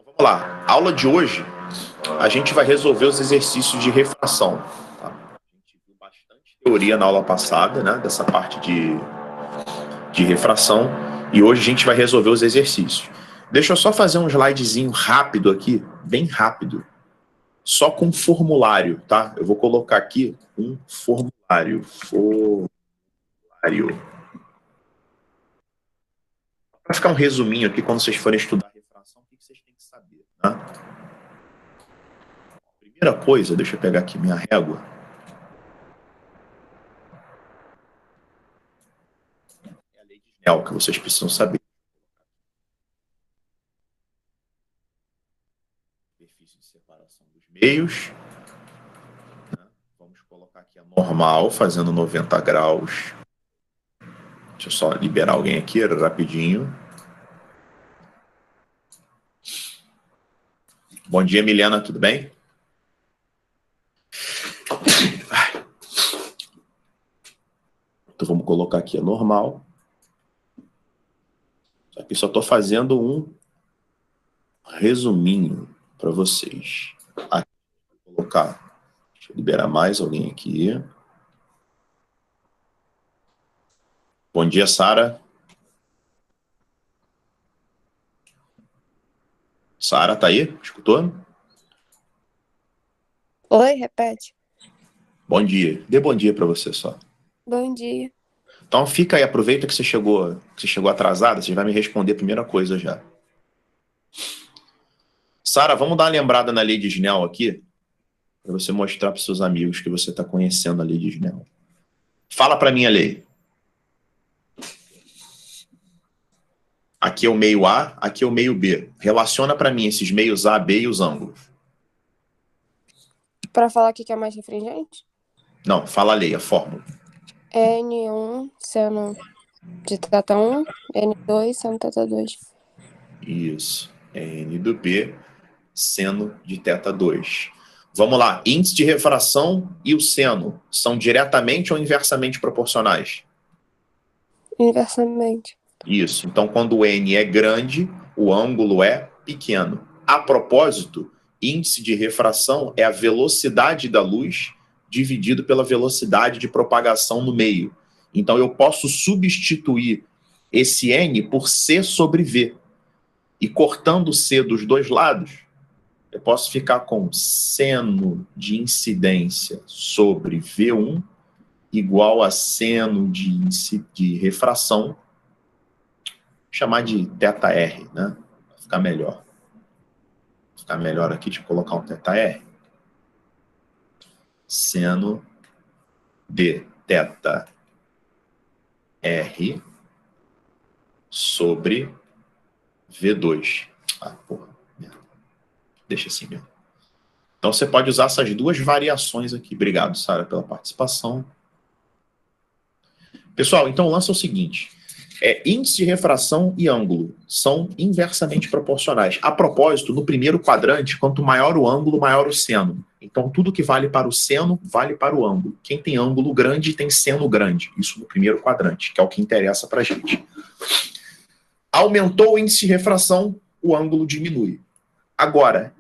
Vamos lá. Aula de hoje, a gente vai resolver os exercícios de refração. Tá? A gente viu bastante teoria na aula passada, né? Dessa parte de refração. E hoje a gente vai resolver os exercícios. Deixa eu só fazer um slidezinho rápido aqui, bem rápido. Só com formulário, tá? Eu vou colocar aqui um formulário. Para ficar um resuminho aqui, quando vocês forem estudar refração, o que vocês têm que saber, tá? Primeira coisa, deixa eu pegar aqui minha régua. É a lei de Snell, que vocês precisam saber. Superfície de separação dos meios. Vamos colocar aqui a normal, fazendo 90 graus. Deixa eu só liberar alguém aqui, rapidinho. Bom dia, Milena, tudo bem? Então vamos colocar aqui a normal. Aqui só estou fazendo um resuminho para vocês. Aqui, vou colocar. Deixa eu liberar mais alguém aqui. Bom dia, Sara. Sara, tá aí? Escutou? Oi, repete. Bom dia. Dê bom dia para você só. Bom dia. Então fica aí, aproveita que você chegou atrasada, você vai me responder a primeira coisa já. Sara, vamos dar uma lembrada na lei de Snell aqui, para você mostrar para os seus amigos que você está conhecendo a lei de Snell. Fala para mim a lei. Aqui é o meio A, aqui é o meio B. Relaciona para mim esses meios A, B e os ângulos. Para falar o que é mais refringente? Não, fala a lei, a fórmula. N1 seno de teta 1, N2 seno teta 2. Isso. N do B, seno de teta 2. Vamos lá. Índice de refração e o seno são diretamente ou inversamente proporcionais? Inversamente. Isso. Então, quando o N é grande, o ângulo é pequeno. A propósito, índice de refração é a velocidade da luz dividido pela velocidade de propagação no meio. Então, eu posso substituir esse N por C sobre V. E cortando C dos dois lados, eu posso ficar com seno de incidência sobre V1 igual a seno de refração, chamar de θr, né? Para ficar melhor. Vou ficar melhor aqui, deixa eu colocar um θr. Seno de θr sobre V2. Ah, porra. Deixa assim mesmo. Então você pode usar essas duas variações aqui. Obrigado, Sara, pela participação. Pessoal, então o lance é o seguinte. Índice de refração e ângulo são inversamente proporcionais. A propósito, no primeiro quadrante, quanto maior o ângulo, maior o seno. Então, tudo que vale para o seno, vale para o ângulo. Quem tem ângulo grande, tem seno grande. Isso no primeiro quadrante, que é o que interessa para a gente. Aumentou o índice de refração, o ângulo diminui. Agora,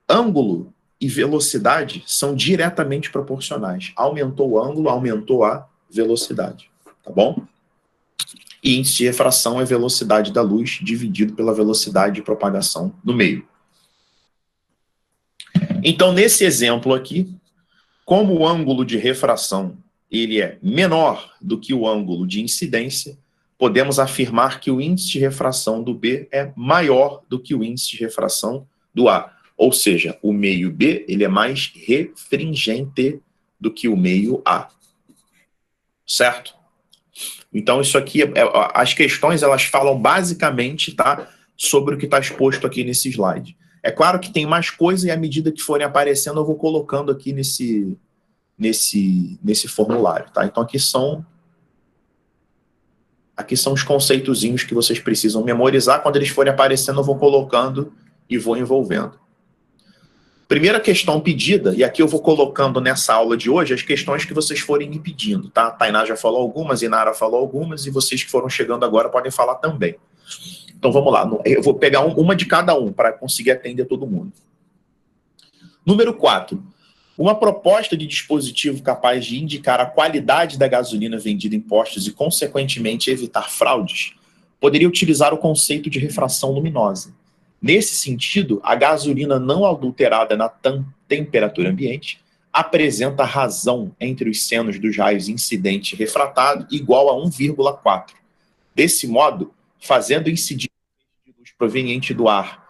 ângulo e velocidade são diretamente proporcionais. Aumentou o ângulo, aumentou a velocidade. Tá bom? E índice de refração é velocidade da luz dividido pela velocidade de propagação no meio. Então, nesse exemplo aqui, como o ângulo de refração ele é menor do que o ângulo de incidência, podemos afirmar que o índice de refração do B é maior do que o índice de refração do A. Ou seja, o meio B ele é mais refringente do que o meio A. Certo? Então, isso aqui, as questões, elas falam basicamente, tá, sobre o que está exposto aqui nesse slide. É claro que tem mais coisa e à medida que forem aparecendo, eu vou colocando aqui nesse formulário, tá? Então, aqui são os conceitozinhos que vocês precisam memorizar. Quando eles forem aparecendo, eu vou colocando e vou envolvendo. Primeira questão pedida, e aqui eu vou colocando nessa aula de hoje as questões que vocês forem me pedindo, tá? Tainá já falou algumas, Inara falou algumas, e vocês que foram chegando agora podem falar também. Então vamos lá, eu vou pegar uma de cada um para conseguir atender todo mundo. Número 4. Uma proposta de dispositivo capaz de indicar a qualidade da gasolina vendida em postos e, consequentemente, evitar fraudes, poderia utilizar o conceito de refração luminosa. Nesse sentido, a gasolina não adulterada na temperatura ambiente apresenta razão entre os senos dos raios incidente e refratado igual a 1,4. Desse modo, fazendo incidir a luz proveniente do ar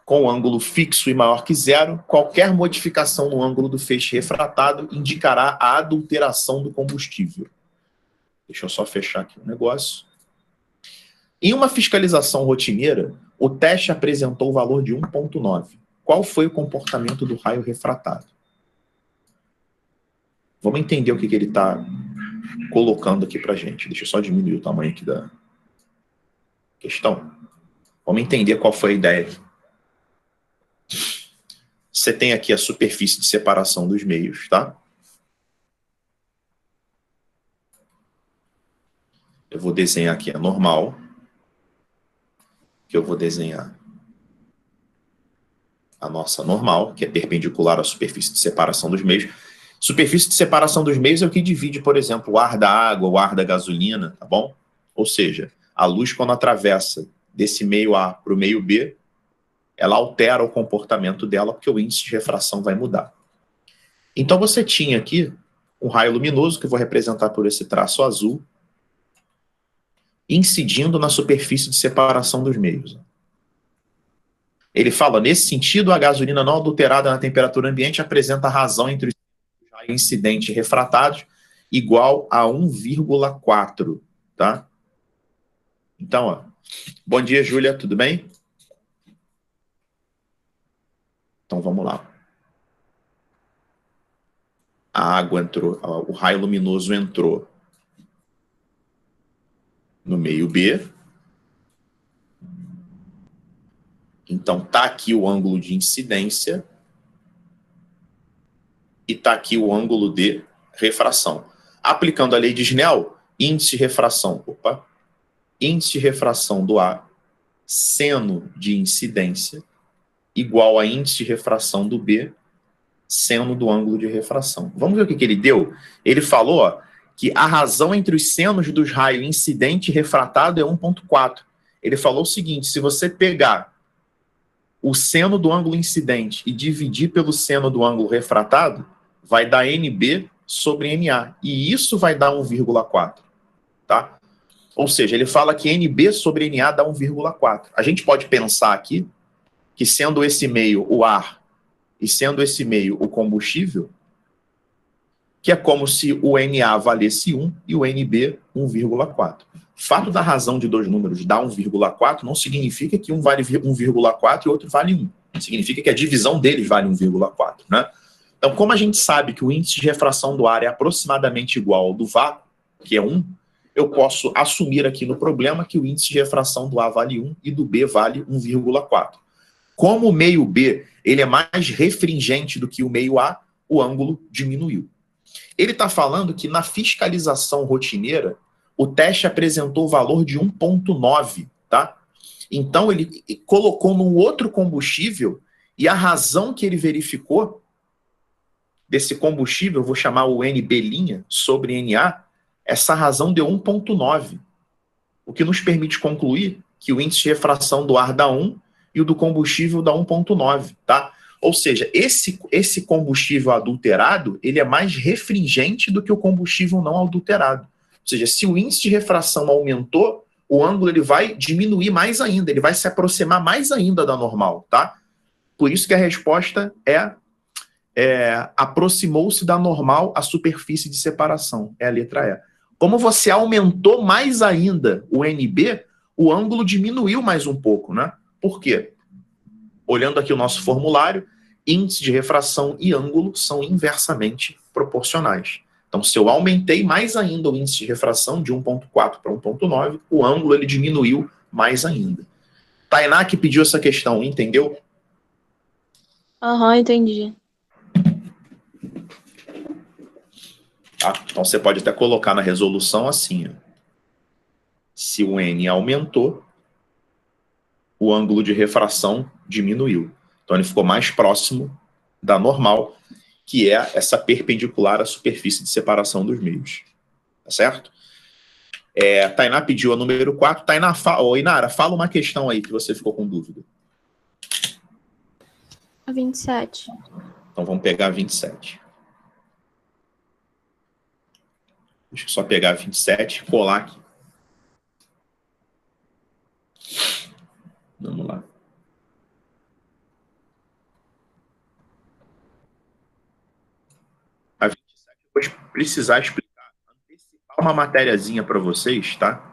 com ângulo fixo e maior que zero, qualquer modificação no ângulo do feixe refratado indicará a adulteração do combustível. Deixa eu só fechar aqui o negócio. Em uma fiscalização rotineira, o teste apresentou o valor de 1,9. Qual foi o comportamento do raio refratado? Vamos entender o que ele está colocando aqui para a gente. Deixa eu só diminuir o tamanho aqui da questão. Vamos entender qual foi a ideia aqui. Você tem aqui a superfície de separação dos meios, tá? Eu vou desenhar aqui a normal. Que eu vou desenhar a nossa normal, que é perpendicular à superfície de separação dos meios. Superfície de separação dos meios é o que divide, por exemplo, o ar da água, o ar da gasolina, tá bom? Ou seja, a luz, quando atravessa desse meio A para o meio B, ela altera o comportamento dela, porque o índice de refração vai mudar. Então, você tinha aqui um raio luminoso, que eu vou representar por esse traço azul, incidindo na superfície de separação dos meios. Ele fala, nesse sentido, a gasolina não adulterada na temperatura ambiente apresenta razão entre os raios incidentes e refratados igual a 1,4, tá? Então, ó, bom dia, Júlia, tudo bem? Então, vamos lá. A água entrou, o raio luminoso entrou no meio B. Então, está aqui o ângulo de incidência e está aqui o ângulo de refração. Aplicando a lei de Snell, índice de refração do A, seno de incidência, igual a índice de refração do B, seno do ângulo de refração. Vamos ver o que ele deu? Ele falou, ó, que a razão entre os senos dos raios incidente e refratado é 1,4. Ele falou o seguinte, se você pegar o seno do ângulo incidente e dividir pelo seno do ângulo refratado, vai dar NB sobre NA. E isso vai dar 1,4. Tá? Ou seja, ele fala que NB sobre NA dá 1,4. A gente pode pensar aqui que sendo esse meio o ar e sendo esse meio o combustível, que é como se o NA valesse 1 e o NB 1,4. Fato da razão de dois números dar 1,4 não significa que um vale 1,4 e outro vale 1. Significa que a divisão deles vale 1,4. Né? Então, como a gente sabe que o índice de refração do ar é aproximadamente igual ao do vácuo, que é 1, eu posso assumir aqui no problema que o índice de refração do A vale 1 e do B vale 1,4. Como o meio B ele é mais refringente do que o meio A, o ângulo diminuiu. Ele está falando que na fiscalização rotineira, o teste apresentou o valor de 1,9, tá? Então, ele colocou num outro combustível e a razão que ele verificou desse combustível, eu vou chamar o NB' sobre NA, essa razão deu 1,9, o que nos permite concluir que o índice de refração do ar dá 1 e o do combustível dá 1,9, tá? Ou seja, esse combustível adulterado, ele é mais refringente do que o combustível não adulterado. Ou seja, se o índice de refração aumentou, o ângulo ele vai diminuir mais ainda, ele vai se aproximar mais ainda da normal, tá? Por isso que a resposta aproximou-se da normal a superfície de separação, é a letra E. Como você aumentou mais ainda o NB, o ângulo diminuiu mais um pouco, né? Por quê? Olhando aqui o nosso formulário, índice de refração e ângulo são inversamente proporcionais. Então, se eu aumentei mais ainda o índice de refração de 1,4 para 1,9, o ângulo ele diminuiu mais ainda. Tainá que pediu essa questão, entendeu? Aham, entendi. Tá? Então, você pode até colocar na resolução assim, ó. Se o N aumentou, o ângulo de refração diminuiu. Então ele ficou mais próximo da normal, que é essa perpendicular à superfície de separação dos meios. Tá certo? Tainá pediu a número 4. Tainá, Inara, fala uma questão aí que você ficou com dúvida. A 27. Então vamos pegar a 27. Deixa eu só pegar a 27 e colar aqui. Vamos lá. A 27 eu vou precisar explicar, antecipar uma matériazinha para vocês, tá?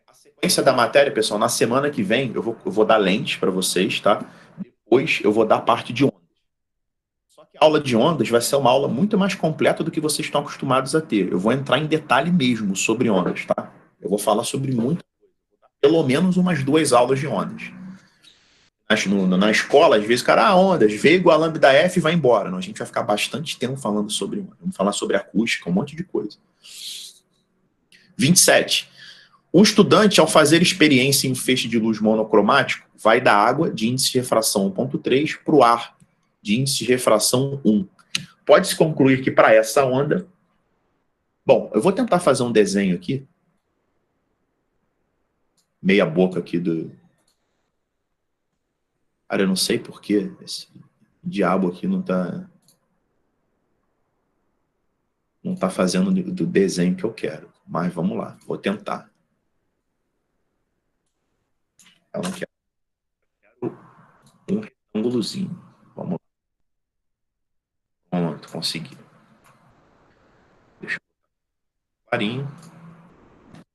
A sequência da matéria, pessoal, na semana que vem eu vou dar lente para vocês, tá? Depois eu vou dar a parte de ondas. Só que a aula de ondas vai ser uma aula muito mais completa do que vocês estão acostumados a ter. Eu vou entrar em detalhe mesmo sobre ondas, tá? Eu vou falar sobre muita coisa. Pelo menos umas 2 aulas de ondas. Na escola, às vezes, cara, ondas, V igual a lambda F e vai embora. Não, a gente vai ficar bastante tempo falando sobre ondas. Vamos falar sobre acústica, um monte de coisa. 27. Um estudante, ao fazer experiência em um feixe de luz monocromático, vai da água, de índice de refração 1.3, para o ar, de índice de refração 1. Pode-se concluir que para essa onda... Bom, eu vou tentar fazer um desenho aqui. Meia boca aqui do... Cara, eu não sei por que esse diabo aqui não tá fazendo do desenho que eu quero. Mas vamos lá, vou tentar. Eu não quero um retângulozinho. Vamos lá. Pronto, consegui. Deixa eu botar clarinho.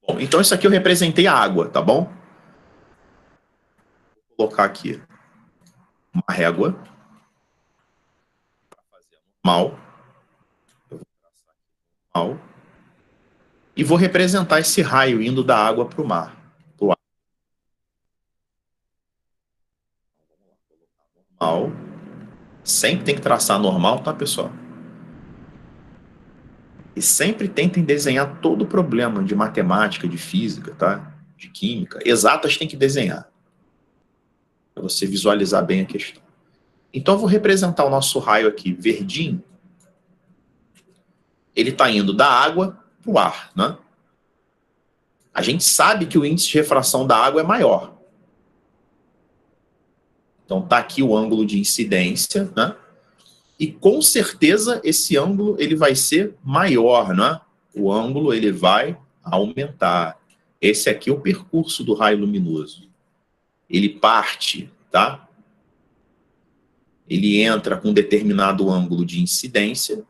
Bom, então isso aqui eu representei a água, tá bom? Vou colocar aqui uma régua para fazer normal. Eu vou traçar aqui normal. E vou representar esse raio indo da água para o mar. Pro ar. Normal. Sempre tem que traçar normal, tá, pessoal? E sempre tentem desenhar todo o problema de matemática, de física, tá? De química. Exatas tem que desenhar. Para você visualizar bem a questão. Então eu vou representar o nosso raio aqui verdinho. Ele está indo da água para o ar, né? A gente sabe que o índice de refração da água é maior. Então está aqui o ângulo de incidência, né? E com certeza esse ângulo ele vai ser maior, né? O ângulo ele vai aumentar. Esse aqui é o percurso do raio luminoso. Ele parte, tá? Ele entra com um determinado ângulo de incidência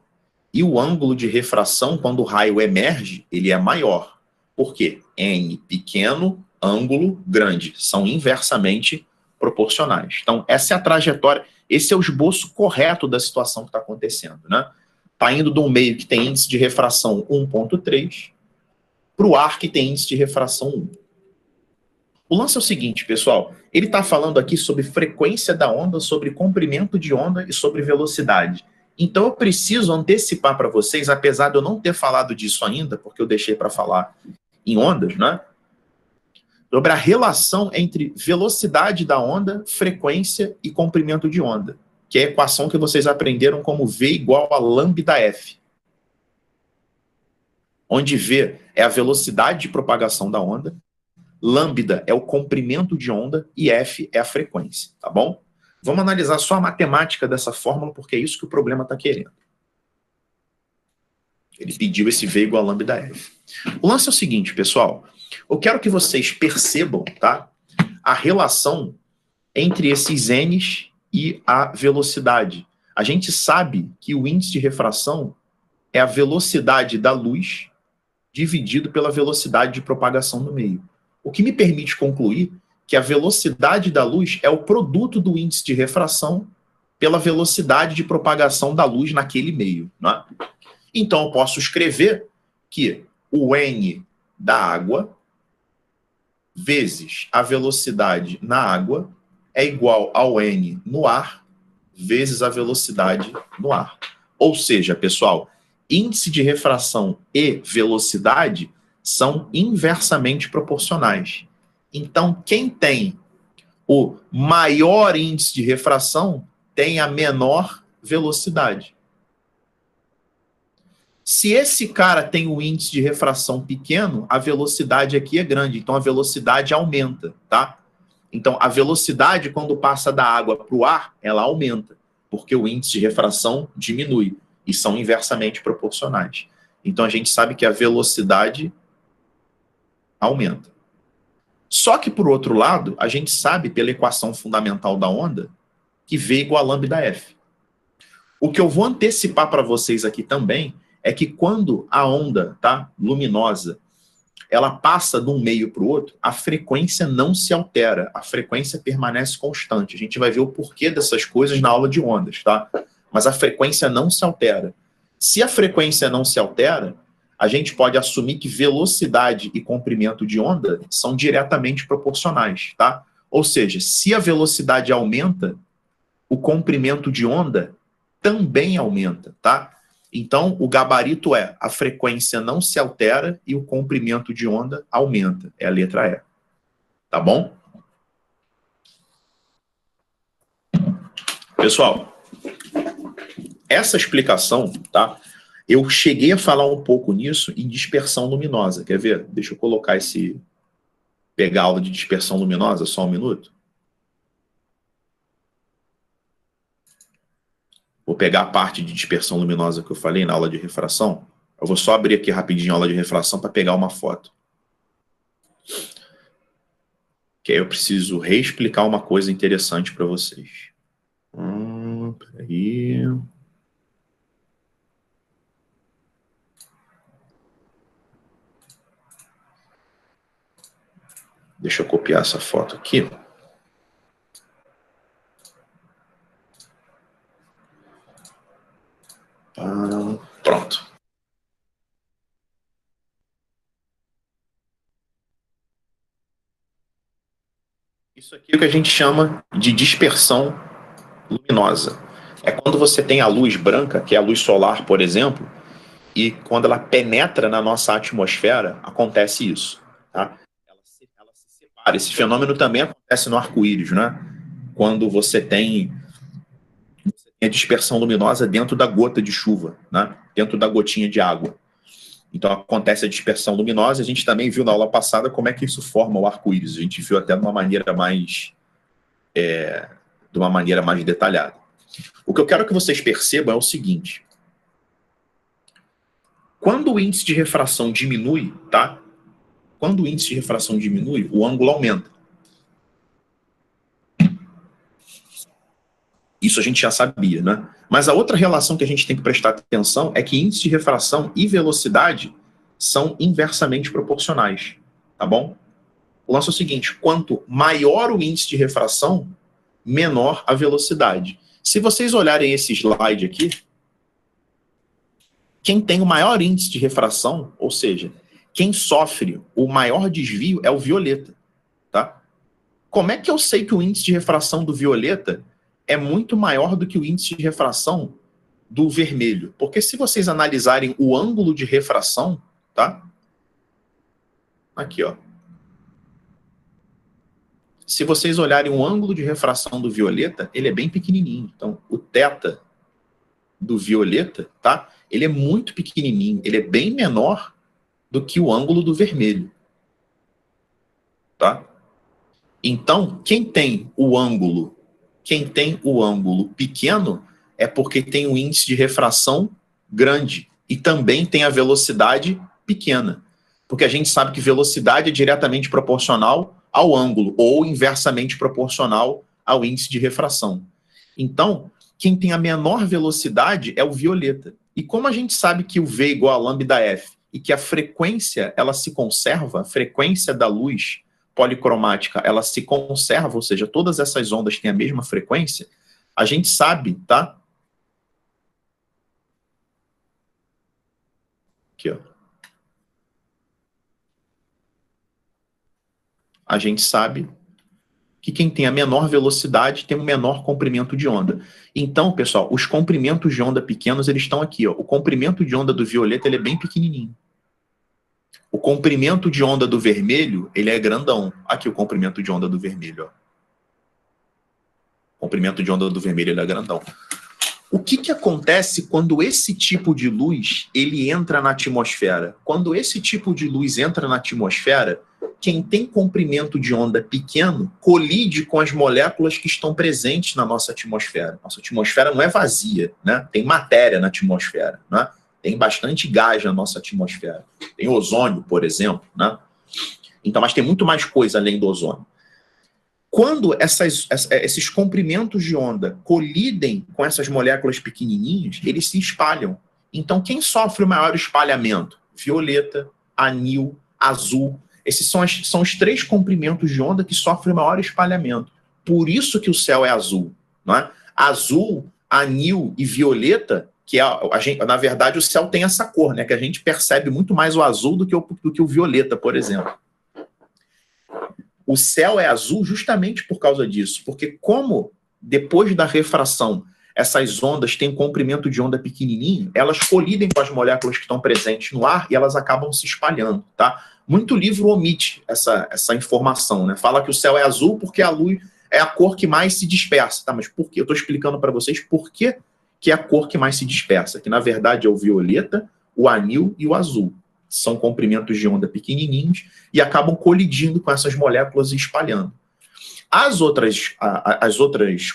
e o ângulo de refração, quando o raio emerge, ele é maior. Por quê? N pequeno, ângulo grande. São inversamente proporcionais. Então, essa é a trajetória, esse é o esboço correto da situação que está acontecendo, né? Está indo de um meio que tem índice de refração 1.3 para o ar que tem índice de refração 1. O lance é o seguinte, pessoal, ele está falando aqui sobre frequência da onda, sobre comprimento de onda e sobre velocidade. Então eu preciso antecipar para vocês, apesar de eu não ter falado disso ainda, porque eu deixei para falar em ondas, né? Sobre a relação entre velocidade da onda, frequência e comprimento de onda, que é a equação que vocês aprenderam como V igual a lambda F. Onde V é a velocidade de propagação da onda, lambda é o comprimento de onda e F é a frequência, tá bom? Vamos analisar só a matemática dessa fórmula, porque é isso que o problema está querendo. Ele pediu esse V igual a lambda F. O lance é o seguinte, pessoal. Eu quero que vocês percebam, tá, a relação entre esses N's e a velocidade. A gente sabe que o índice de refração é a velocidade da luz dividido pela velocidade de propagação no meio. O que me permite concluir que a velocidade da luz é o produto do índice de refração pela velocidade de propagação da luz naquele meio, né? Então, eu posso escrever que o N da água vezes a velocidade na água é igual ao N no ar vezes a velocidade no ar. Ou seja, pessoal, índice de refração e velocidade são inversamente proporcionais. Então, quem tem o maior índice de refração tem a menor velocidade. Se esse cara tem um índice de refração pequeno, a velocidade aqui é grande, então a velocidade aumenta, tá? Então, a velocidade, quando passa da água para o ar, ela aumenta, porque o índice de refração diminui, e são inversamente proporcionais. Então, a gente sabe que a velocidade aumenta. Só que, por outro lado, a gente sabe, pela equação fundamental da onda, que V igual a lambda F. O que eu vou antecipar para vocês aqui também é que quando a onda, tá, luminosa, ela passa de um meio para o outro, a frequência não se altera, a frequência permanece constante. A gente vai ver o porquê dessas coisas na aula de ondas, tá? Mas a frequência não se altera. Se a frequência não se altera, a gente pode assumir que velocidade e comprimento de onda são diretamente proporcionais, tá? Ou seja, se a velocidade aumenta, o comprimento de onda também aumenta, tá? Então, o gabarito é a frequência não se altera e o comprimento de onda aumenta. É a letra E. Tá bom? Pessoal, essa explicação, tá? Eu cheguei a falar um pouco nisso em dispersão luminosa. Quer ver? Deixa eu colocar esse... Pegar a aula de dispersão luminosa, só um minuto. Vou pegar a parte de dispersão luminosa que eu falei na aula de refração. Eu vou só abrir aqui rapidinho a aula de refração para pegar uma foto. Que aí eu preciso reexplicar uma coisa interessante para vocês. Peraí. Deixa eu copiar essa foto aqui. Pronto. Isso aqui é o que a gente chama de dispersão luminosa. É quando você tem a luz branca, que é a luz solar, por exemplo, e quando ela penetra na nossa atmosfera, acontece isso. Tá? Ela se separa. Esse fenômeno também acontece no arco-íris, né? Quando você tem a dispersão luminosa dentro da gota de chuva, né? Dentro da gotinha de água. Então acontece a dispersão luminosa. A gente também viu na aula passada como é que isso forma o arco-íris. A gente viu até de uma maneira mais detalhada. O que eu quero que vocês percebam é o seguinte: quando o índice de refração diminui, tá? Quando o índice de refração diminui, o ângulo aumenta. Isso a gente já sabia, né? Mas a outra relação que a gente tem que prestar atenção é que índice de refração e velocidade são inversamente proporcionais, tá bom? O lance é o seguinte: quanto maior o índice de refração, menor a velocidade. Se vocês olharem esse slide aqui, quem tem o maior índice de refração, ou seja, quem sofre o maior desvio é o violeta, tá? Como é que eu sei que o índice de refração do violeta é muito maior do que o índice de refração do vermelho? Porque se vocês analisarem o ângulo de refração, tá? Aqui, ó. Se vocês olharem o ângulo de refração do violeta, ele é bem pequenininho. Então, o θ do violeta, tá? Ele é muito pequenininho, ele é bem menor do que o ângulo do vermelho, tá? Então, quem tem o ângulo pequeno é porque tem um índice de refração grande e também tem a velocidade pequena. Porque a gente sabe que velocidade é diretamente proporcional ao ângulo ou inversamente proporcional ao índice de refração. Então, quem tem a menor velocidade é o violeta. E como a gente sabe que o V é igual a lambda F e que a frequência ela se conserva, a frequência da luz policromática ela se conserva, ou seja, todas essas ondas têm a mesma frequência, a gente sabe, tá? Aqui, ó. A gente sabe que quem tem a menor velocidade tem um menor comprimento de onda. Então, pessoal, os comprimentos de onda pequenos, eles estão aqui, ó. O comprimento de onda do violeta, ele é bem pequenininho. O comprimento de onda do vermelho, ele é grandão. Aqui o comprimento de onda do vermelho, ó. O comprimento de onda do vermelho, ele é grandão. O que acontece quando esse tipo de luz, ele entra na atmosfera? Quando esse tipo de luz entra na atmosfera, quem tem comprimento de onda pequeno colide com as moléculas que estão presentes na nossa atmosfera. Nossa atmosfera não é vazia, né? Tem matéria na atmosfera, né? Tem bastante gás na nossa atmosfera. Tem ozônio, por exemplo, né? Então, mas tem muito mais coisa além do ozônio. Quando esses comprimentos de onda colidem com essas moléculas pequenininhas, eles se espalham. Então, quem sofre o maior espalhamento? Violeta, anil, azul. Esses são os 3 comprimentos de onda que sofrem o maior espalhamento. Por isso que o céu é azul. Não é? Azul, anil e violeta, que na verdade o céu tem essa cor, né? Que a gente percebe muito mais o azul do que o violeta, por exemplo. O céu é azul justamente por causa disso, porque como depois da refração essas ondas têm um comprimento de onda pequenininho, elas colidem com as moléculas que estão presentes no ar e elas acabam se espalhando, tá? Muito livro omite essa informação, né? Fala que o céu é azul porque a luz é a cor que mais se dispersa, tá? Mas por quê? Eu estou explicando para vocês por que é a cor que mais se dispersa, que na verdade é o violeta, o anil e o azul. São comprimentos de onda pequenininhos e acabam colidindo com essas moléculas e espalhando. As outras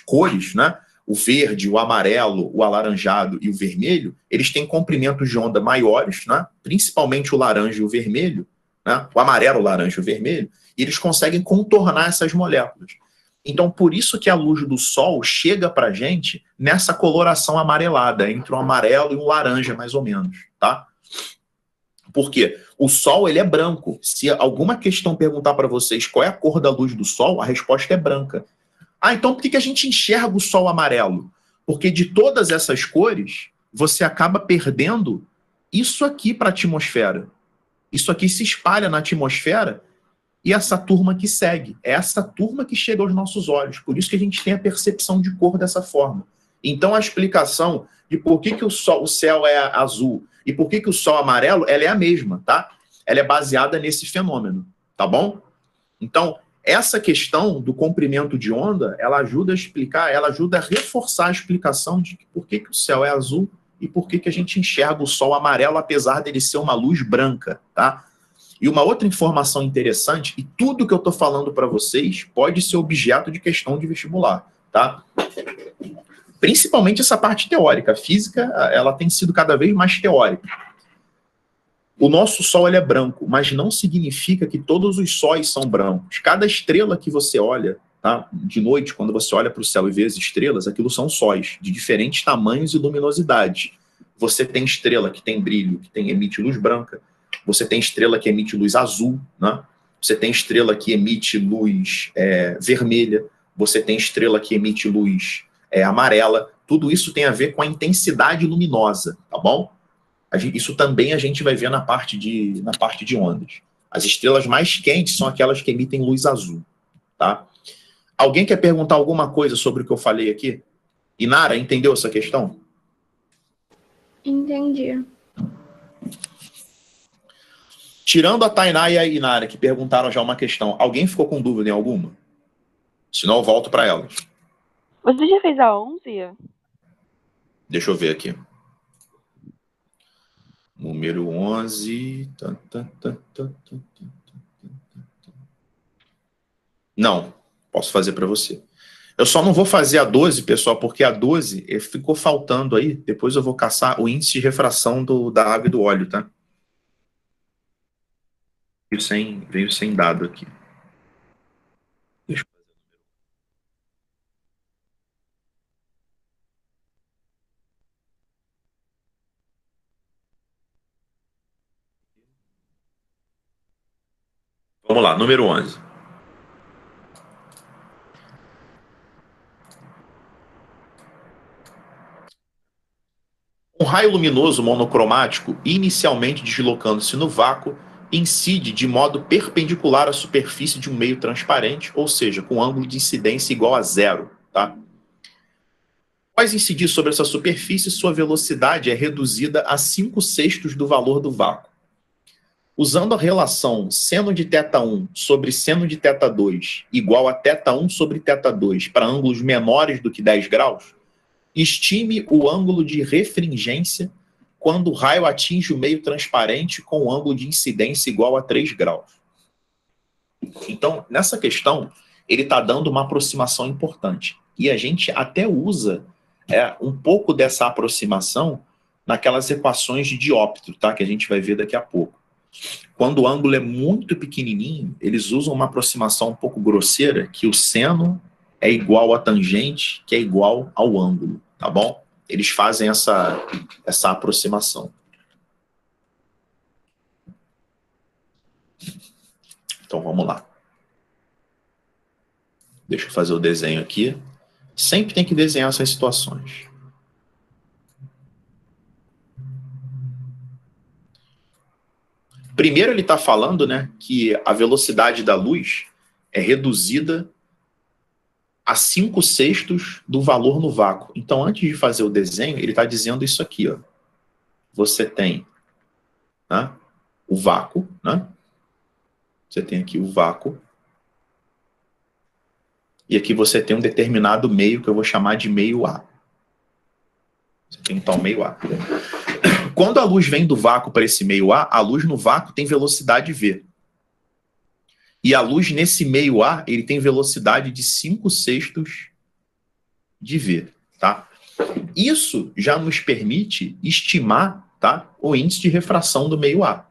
cores, né? O verde, o amarelo, o alaranjado e o vermelho, eles têm comprimentos de onda maiores, né? Principalmente o laranja e o vermelho, né? O amarelo, o laranja e o vermelho, e eles conseguem contornar essas moléculas. Então, por isso que a luz do sol chega para a gente nessa coloração amarelada, entre um amarelo e um laranja, mais ou menos, tá? Por quê? O Sol, ele é branco. Se alguma questão perguntar para vocês qual é a cor da luz do Sol, a resposta é branca. Ah, então por que a gente enxerga o Sol amarelo? Porque de todas essas cores, você acaba perdendo isso aqui para a atmosfera. Isso aqui se espalha na atmosfera e essa turma que segue. É essa turma que chega aos nossos olhos. Por isso que a gente tem a percepção de cor dessa forma. Então, a explicação de por que o céu é azul e por que o sol é amarelo, ela é a mesma, tá? Ela é baseada nesse fenômeno, tá bom? Então, essa questão do comprimento de onda, ela ajuda a explicar, ela ajuda a reforçar a explicação de por que o céu é azul e por que a gente enxerga o sol amarelo, apesar dele ser uma luz branca, tá? E uma outra informação interessante, e tudo que eu estou falando para vocês pode ser objeto de questão de vestibular, tá? Principalmente essa parte teórica. A física, ela tem sido cada vez mais teórica. O nosso Sol, ele é branco, mas não significa que todos os sóis são brancos. Cada estrela que você olha, tá? De noite, quando você olha para o céu e vê as estrelas, aquilo são sóis, de diferentes tamanhos e luminosidades. Você tem estrela que tem brilho, que emite luz branca. Você tem estrela que emite luz azul, né? Você tem estrela que emite luz vermelha. Você tem estrela que emite luz amarela. Tudo isso tem a ver com a intensidade luminosa, tá bom? Isso também a gente vai ver na parte de ondas. As estrelas mais quentes são aquelas que emitem luz azul, tá? Alguém quer perguntar alguma coisa sobre o que eu falei aqui? Inara, entendeu essa questão? Entendi. Tirando a Tainá e a Inara, que perguntaram já uma questão, alguém ficou com dúvida em alguma? Senão eu volto para elas. Você já fez a 11? Deixa eu ver aqui. Número 11. Não, posso fazer para você. Eu só não vou fazer a 12, pessoal, porque a 12 ficou faltando aí. Depois eu vou caçar o índice de refração da água e do óleo, tá? Veio sem dado aqui. Deixa eu fazer. Vamos lá, número 11. Um raio luminoso monocromático, inicialmente deslocando-se no vácuo, incide de modo perpendicular à superfície de um meio transparente, ou seja, com ângulo de incidência igual a 0, tá? Após incidir sobre essa superfície, sua velocidade é reduzida a 5/6 do valor do vácuo. Usando a relação seno de θ1 sobre seno de θ2 igual a θ1 sobre θ2 para ângulos menores do que 10 graus, estime o ângulo de refringência quando o raio atinge o meio transparente com um ângulo de incidência igual a 3 graus. Então, nessa questão, ele está dando uma aproximação importante. E a gente até usa um pouco dessa aproximação naquelas equações de dióptro, tá? Que a gente vai ver daqui a pouco. Quando o ângulo é muito pequenininho, eles usam uma aproximação um pouco grosseira, que o seno é igual à tangente, que é igual ao ângulo, tá bom? Eles fazem essa aproximação. Então, vamos lá. Deixa eu fazer o desenho aqui. Sempre tem que desenhar essas situações. Primeiro ele está falando, né, que a velocidade da luz é reduzida a 5/6 do valor no vácuo. Então, antes de fazer o desenho, ele está dizendo isso aqui, ó. Você tem, né, o vácuo, né? Você tem aqui o vácuo. E aqui você tem um determinado meio que eu vou chamar de meio A. Você tem então meio A. Quando a luz vem do vácuo para esse meio A, a luz no vácuo tem velocidade V. E a luz nesse meio A, ele tem velocidade de 5/6 de V, tá? Isso já nos permite estimar, tá, o índice de refração do meio A.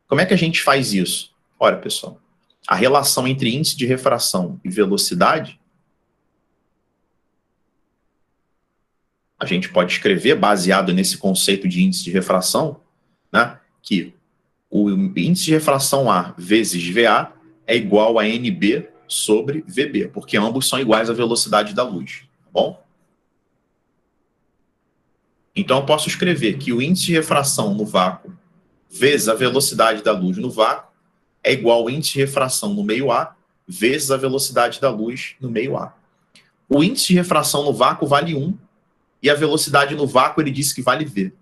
Como é que a gente faz isso? Olha, pessoal, a relação entre índice de refração e velocidade, a gente pode escrever, baseado nesse conceito de índice de refração, né, que o índice de refração A vezes VA é igual a NB sobre VB, porque ambos são iguais à velocidade da luz, tá bom? Então eu posso escrever que o índice de refração no vácuo vezes a velocidade da luz no vácuo é igual ao índice de refração no meio A vezes a velocidade da luz no meio A. O índice de refração no vácuo vale 1 e a velocidade no vácuo ele disse que vale V.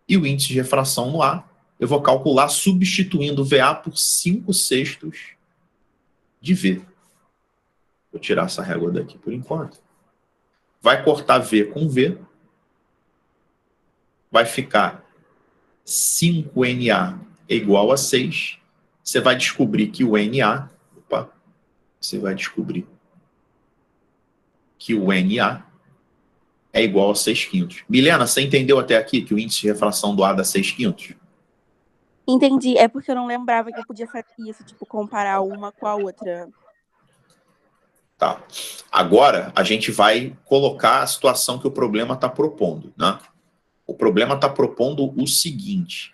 E o índice de refração no A eu vou calcular substituindo VA por 5/6 de V. Vou tirar essa régua daqui por enquanto. Vai cortar V com V. Vai ficar 5NA é igual a 6. Você vai descobrir que o NA... Opa! Você vai descobrir que o NA é igual a 6/5. Milena, você entendeu até aqui que o índice de refração do A dá 6/5? Entendi. É porque eu não lembrava que eu podia fazer isso, tipo, comparar uma com a outra. Tá. Agora, a gente vai colocar a situação que o problema está propondo, né? O problema está propondo o seguinte.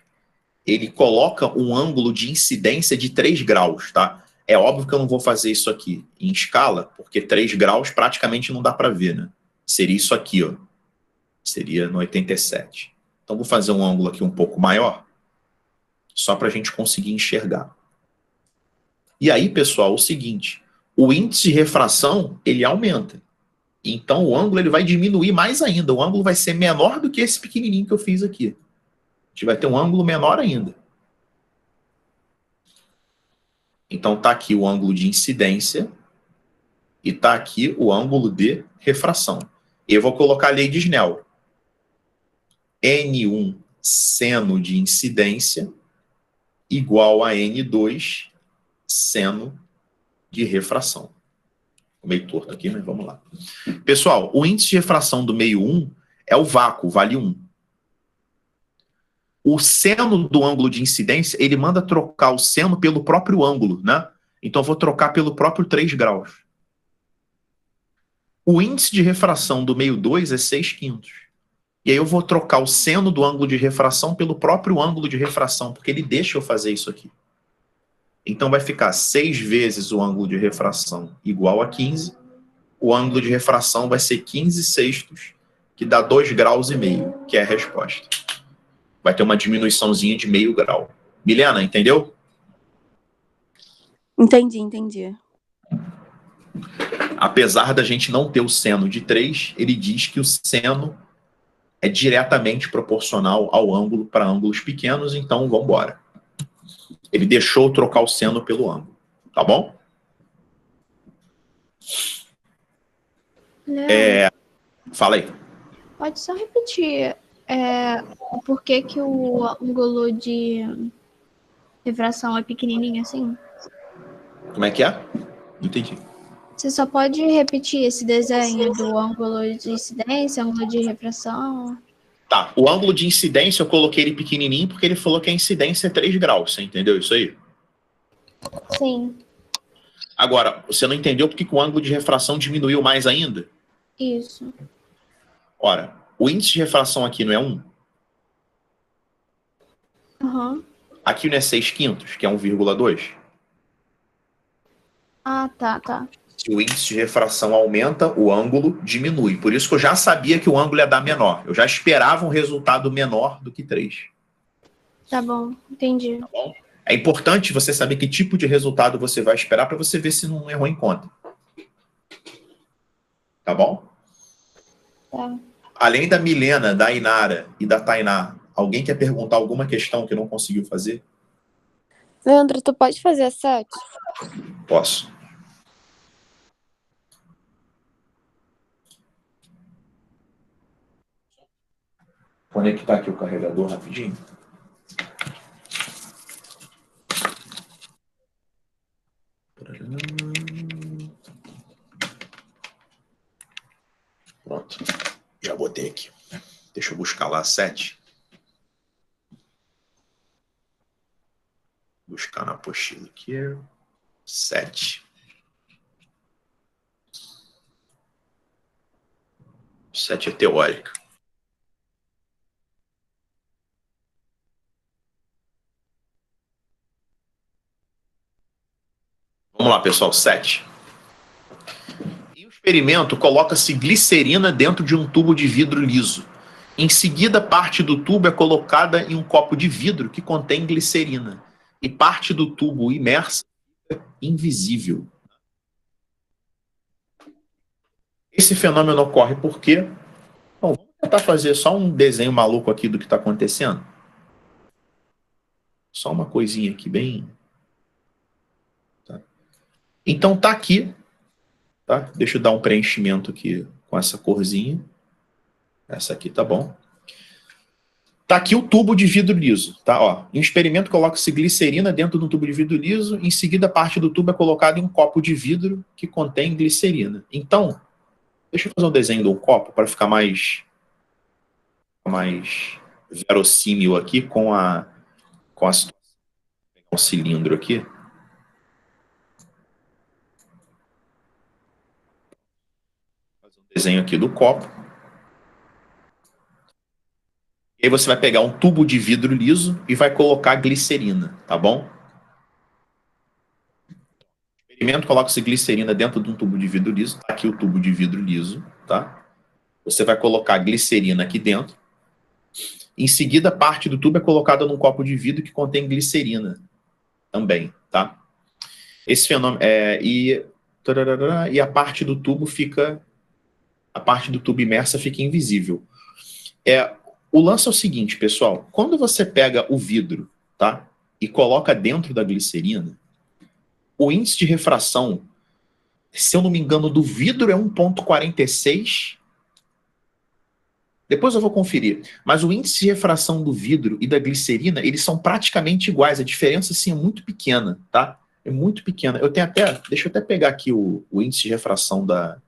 Ele coloca um ângulo de incidência de 3 graus, tá? É óbvio que eu não vou fazer isso aqui em escala, porque 3 graus praticamente não dá para ver, né? Seria isso aqui, ó. Seria no 87. Então, vou fazer um ângulo aqui um pouco maior, só para a gente conseguir enxergar. E aí, pessoal, o seguinte, o índice de refração, ele aumenta. Então, o ângulo ele vai diminuir mais ainda. O ângulo vai ser menor do que esse pequenininho que eu fiz aqui. A gente vai ter um ângulo menor ainda. Então, está aqui o ângulo de incidência e está aqui o ângulo de refração. Eu vou colocar a lei de Snell. N1 seno de incidência igual a N2 seno de refração. Meio torto aqui, mas vamos lá. Pessoal, o índice de refração do meio 1 é o vácuo, vale 1. O seno do ângulo de incidência, ele manda trocar o seno pelo próprio ângulo, né? Então eu vou trocar pelo próprio 3 graus. O índice de refração do meio 2 é 6/5. E aí eu vou trocar o seno do ângulo de refração pelo próprio ângulo de refração, porque ele deixa eu fazer isso aqui. Então vai ficar 6 vezes o ângulo de refração igual a 15. O ângulo de refração vai ser 15/6, que dá 2,5 graus, que é a resposta. Vai ter uma diminuiçãozinha de meio grau. Milena, entendeu? Entendi. Apesar da gente não ter o seno de 3, ele diz que o seno é diretamente proporcional ao ângulo para ângulos pequenos, então vamos embora. Ele deixou trocar o seno pelo ângulo, tá bom? Léo, Fala aí. pode só repetir o porquê que o ângulo de refração é pequenininho assim? Como é que é? Não entendi. Você só pode repetir esse desenho do ângulo de incidência, ângulo de refração? Tá, o ângulo de incidência eu coloquei ele pequenininho porque ele falou que a incidência é 3 graus, você entendeu isso aí? Sim, Agora, você não entendeu porque que o ângulo de refração diminuiu mais ainda? isso. Ora, o índice de refração aqui não é 1? Aham. Aqui não é 6/5, que é 1,2? Ah, tá. Se o índice de refração aumenta, o ângulo diminui. Por isso que eu já sabia que o ângulo ia dar menor. Eu já esperava um resultado menor do que 3. Tá bom, entendi. Tá bom? É importante você saber que tipo de resultado você vai esperar para você ver se não errou em conta. Tá bom? Tá. Além da Milena, da Inara e da Tainá, alguém quer perguntar alguma questão que não conseguiu fazer? Leandro, tu pode fazer a 7? Posso. Conectar aqui o carregador rapidinho. Pronto. Já botei aqui. Deixa eu buscar lá a 7. Buscar na apostila aqui. 7. 7 é teórica. Vamos lá, pessoal. 7. Em um experimento, coloca-se glicerina dentro de um tubo de vidro liso. Em seguida, parte do tubo é colocada em um copo de vidro que contém glicerina. E parte do tubo imersa fica invisível. Esse fenômeno ocorre por quê? Bom, vamos tentar fazer só um desenho maluco aqui do que está acontecendo. Só uma coisinha aqui bem... Tá. Então tá aqui. Tá? Deixa eu dar um preenchimento aqui com essa corzinha. Essa aqui tá bom. Tá aqui o tubo de vidro liso. Tá? Ó, em um experimento, coloca-se glicerina dentro de um tubo de vidro liso. Em seguida, parte do tubo é colocada em um copo de vidro que contém glicerina. Então, deixa eu fazer um desenho de um copo para ficar mais verossímil aqui com a situação. Vou pegar um cilindro aqui. Vou fazer um desenho aqui do copo. E aí você vai pegar um tubo de vidro liso e vai colocar glicerina, tá bom? No experimento, coloca-se glicerina dentro de um tubo de vidro liso. Tá aqui o tubo de vidro liso, tá? Você vai colocar glicerina aqui dentro. Em seguida, parte do tubo é colocada num copo de vidro que contém glicerina também, tá? Esse fenômeno e a parte do tubo imersa fica invisível. O lance é o seguinte, pessoal. Quando você pega o vidro, tá, e coloca dentro da glicerina, o índice de refração, se eu não me engano, do vidro é 1,46. Depois eu vou conferir. Mas o índice de refração do vidro e da glicerina, eles são praticamente iguais. A diferença, assim, é muito pequena, tá? É muito pequena. Deixa eu até pegar aqui o índice de refração da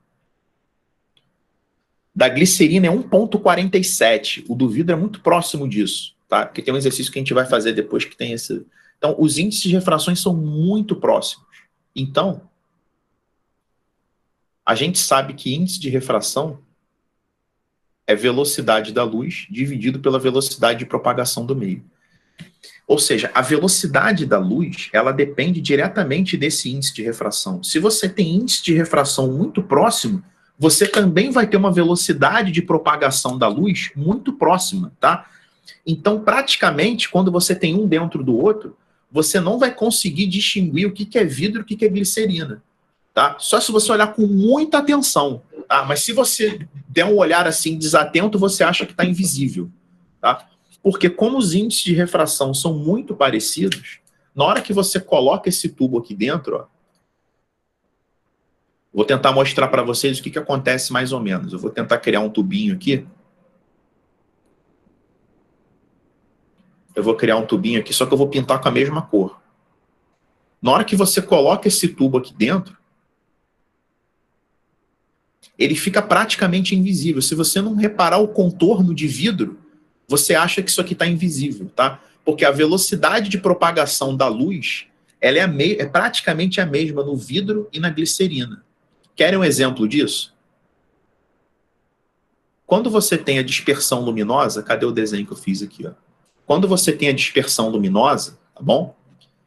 glicerina é 1,47. O do vidro é muito próximo disso, tá? Porque tem um exercício que a gente vai fazer depois que tem esse... Então, os índices de refrações são muito próximos. Então, a gente sabe que índice de refração é velocidade da luz dividido pela velocidade de propagação do meio. Ou seja, a velocidade da luz, ela depende diretamente desse índice de refração. Se você tem índice de refração muito próximo, você também vai ter uma velocidade de propagação da luz muito próxima, tá? Então, praticamente, quando você tem um dentro do outro, você não vai conseguir distinguir o que é vidro e o que é glicerina. Tá? Só se você olhar com muita atenção. Tá? Mas se você der um olhar assim desatento, você acha que está invisível. Tá? Porque como os índices de refração são muito parecidos, na hora que você coloca esse tubo aqui dentro, ó, vou tentar mostrar para vocês o que acontece mais ou menos. Eu vou tentar criar um tubinho aqui. Eu vou criar um tubinho aqui, só que eu vou pintar com a mesma cor. Na hora que você coloca esse tubo aqui dentro, ele fica praticamente invisível. Se você não reparar o contorno de vidro, você acha que isso aqui está invisível, tá? Porque a velocidade de propagação da luz, ela é praticamente a mesma no vidro e na glicerina. Querem um exemplo disso? Quando você tem a dispersão luminosa, cadê o desenho que eu fiz aqui, ó? Quando você tem a dispersão luminosa, tá bom?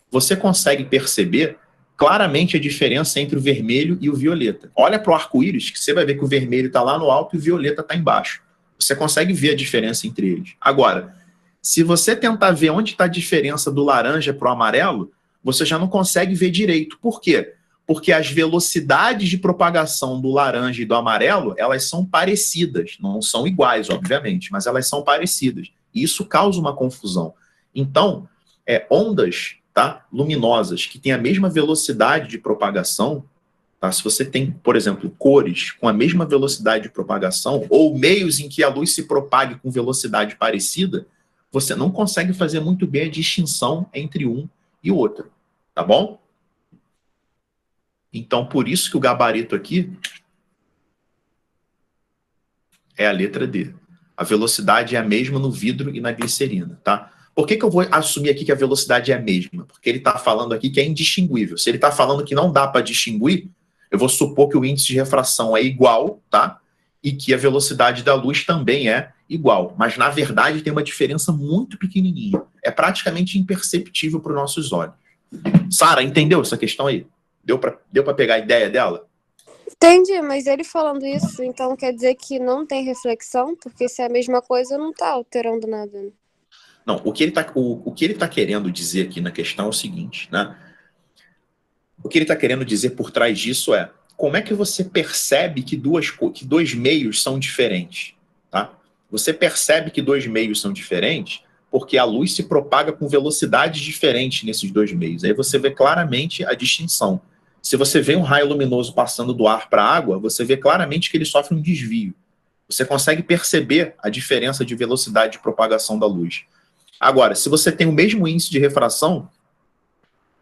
Você consegue perceber claramente a diferença entre o vermelho e o violeta. Olha para o arco-íris, que você vai ver que o vermelho está lá no alto e o violeta está embaixo. Você consegue ver a diferença entre eles. Agora, se você tentar ver onde está a diferença do laranja para o amarelo, você já não consegue ver direito. Por quê? Porque as velocidades de propagação do laranja e do amarelo, elas são parecidas. Não são iguais, obviamente, mas elas são parecidas. E isso causa uma confusão. Então, ondas, tá, luminosas que têm a mesma velocidade de propagação, tá, se você tem, por exemplo, cores com a mesma velocidade de propagação, ou meios em que a luz se propague com velocidade parecida, você não consegue fazer muito bem a distinção entre um e o outro. Tá bom? Então, por isso que o gabarito aqui é a letra D. A velocidade é a mesma no vidro e na glicerina, tá? Por que eu vou assumir aqui que a velocidade é a mesma? Porque ele está falando aqui que é indistinguível. Se ele está falando que não dá para distinguir, eu vou supor que o índice de refração é igual, tá? E que a velocidade da luz também é igual. Mas, na verdade, tem uma diferença muito pequenininha. É praticamente imperceptível para os nossos olhos. Sara, entendeu essa questão aí? Deu para pegar a ideia dela? Entendi, mas ele falando isso, então quer dizer que não tem reflexão? Porque se é a mesma coisa, não tá alterando nada. Né? Não, o que ele tá querendo dizer aqui na questão é o seguinte, né? O que ele está querendo dizer por trás disso é como é que você percebe que dois meios são diferentes, tá? Você percebe que dois meios são diferentes porque a luz se propaga com velocidades diferentes nesses dois meios. Aí você vê claramente a distinção. Se você vê um raio luminoso passando do ar para a água, você vê claramente que ele sofre um desvio. Você consegue perceber a diferença de velocidade de propagação da luz. Agora, se você tem o mesmo índice de refração,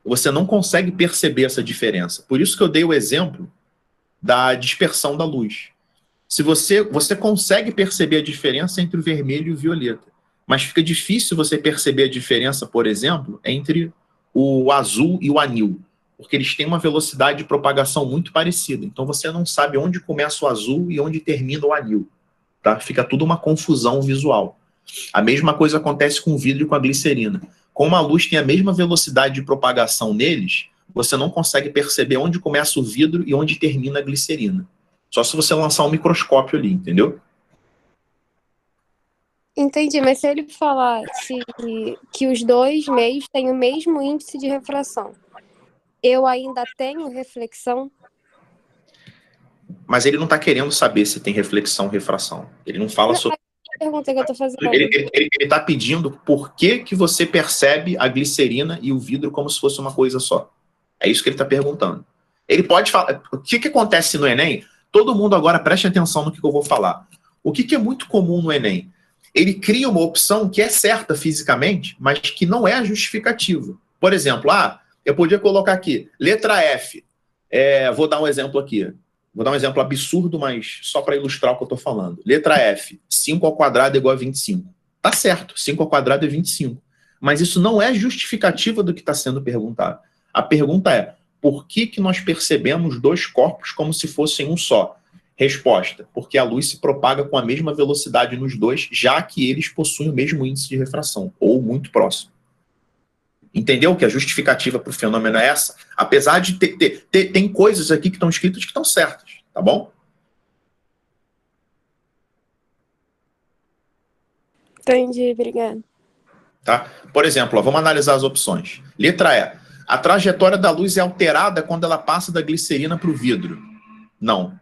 você não consegue perceber essa diferença. Por isso que eu dei o exemplo da dispersão da luz. Se você consegue perceber a diferença entre o vermelho e o violeta, mas fica difícil você perceber a diferença, por exemplo, entre o azul e o anil, porque eles têm uma velocidade de propagação muito parecida. Então você não sabe onde começa o azul e onde termina o anil. Tá? Fica tudo uma confusão visual. A mesma coisa acontece com o vidro e com a glicerina. Como a luz tem a mesma velocidade de propagação neles, você não consegue perceber onde começa o vidro e onde termina a glicerina. Só se você lançar um microscópio ali, entendeu? Entendi, mas se ele falar que os dois meios têm o mesmo índice de refração, eu ainda tenho reflexão? Mas ele não está querendo saber se tem reflexão ou refração. Ele não fala sobre... A pergunta que eu estou fazendo. Ele está pedindo por que você percebe a glicerina e o vidro como se fosse uma coisa só. É isso que ele está perguntando. Ele pode falar... O que acontece no Enem? Todo mundo agora preste atenção no que eu vou falar. O que é muito comum no Enem? Ele cria uma opção que é certa fisicamente, mas que não é a justificativa. Por exemplo, eu podia colocar aqui, letra F. Vou dar um exemplo aqui. Vou dar um exemplo absurdo, mas só para ilustrar o que eu estou falando. Letra F, 5 ao quadrado é igual a 25. Tá certo, 5 ao quadrado é 25. Mas isso não é justificativa do que está sendo perguntado. A pergunta é, por que nós percebemos dois corpos como se fossem um só? Resposta, porque a luz se propaga com a mesma velocidade nos dois, já que eles possuem o mesmo índice de refração, ou muito próximo. Entendeu que a justificativa para o fenômeno é essa? Apesar de tem coisas aqui que estão escritas que estão certas, tá bom? Entendi, obrigada. Tá? Por exemplo, ó, vamos analisar as opções. Letra E. A trajetória da luz é alterada quando ela passa da glicerina para o vidro. Não.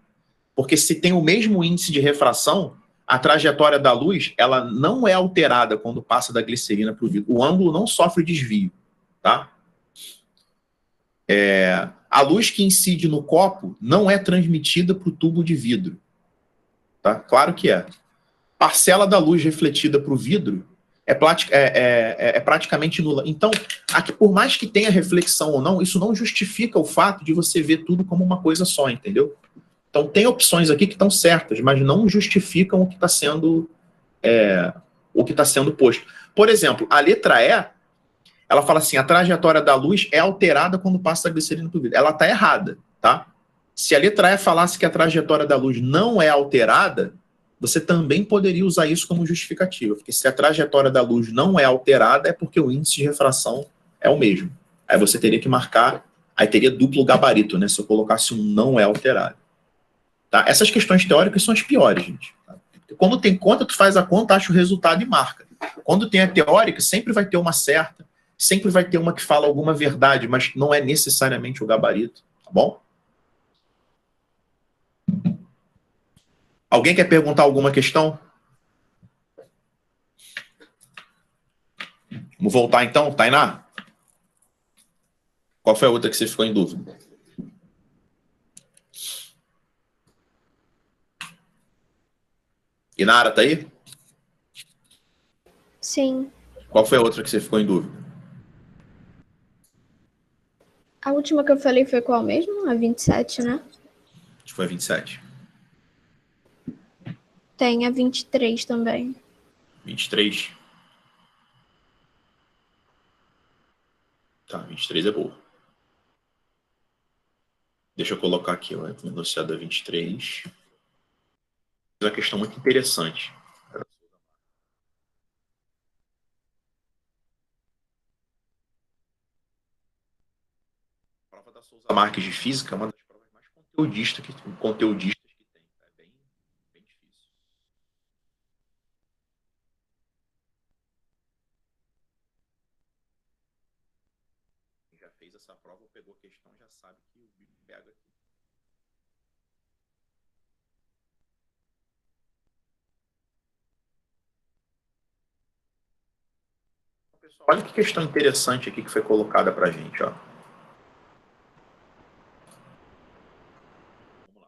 Porque se tem o mesmo índice de refração, a trajetória da luz ela não é alterada quando passa da glicerina para o vidro. O ângulo não sofre desvio. Tá? A luz que incide no copo não é transmitida para o tubo de vidro. Tá? Claro que é. Parcela da luz refletida para o vidro é praticamente nula. Então, aqui, por mais que tenha reflexão ou não, isso não justifica o fato de você ver tudo como uma coisa só, entendeu? Então, tem opções aqui que estão certas, mas não justificam o que está sendo, posto. Por exemplo, a letra E, ela fala assim, a trajetória da luz é alterada quando passa a glicerina para o vidro. Ela está errada, tá? Se a letra E falasse que a trajetória da luz não é alterada, você também poderia usar isso como justificativa, porque se a trajetória da luz não é alterada, é porque o índice de refração é o mesmo. Aí você teria que marcar, aí teria duplo gabarito, né? Se eu colocasse um não é alterado. Tá? Essas questões teóricas são as piores, gente. Tá? Quando tem conta, tu faz a conta, acha o resultado e marca. Quando tem a teórica, sempre vai ter uma certa, sempre vai ter uma que fala alguma verdade, mas não é necessariamente o gabarito, tá bom? Alguém quer perguntar alguma questão? Vamos voltar então, Tainá? Qual foi a outra que você ficou em dúvida? Inara, tá aí? Sim. Qual foi a outra que você ficou em dúvida? A última que eu falei foi qual mesmo? A 27, né? Acho que foi a 27. Tem a 23 também. 23. Tá, 23 é boa. Deixa eu colocar aqui, ó, enunciado da 23. É uma questão muito interessante. A prova da Souza Marques de Física é uma das provas mais conteudistas que tem. É bem difícil. Quem já fez essa prova ou pegou a questão já sabe que o bicho pega aqui. Pessoal, olha que questão interessante aqui que foi colocada para a gente. Ó. Vamos lá.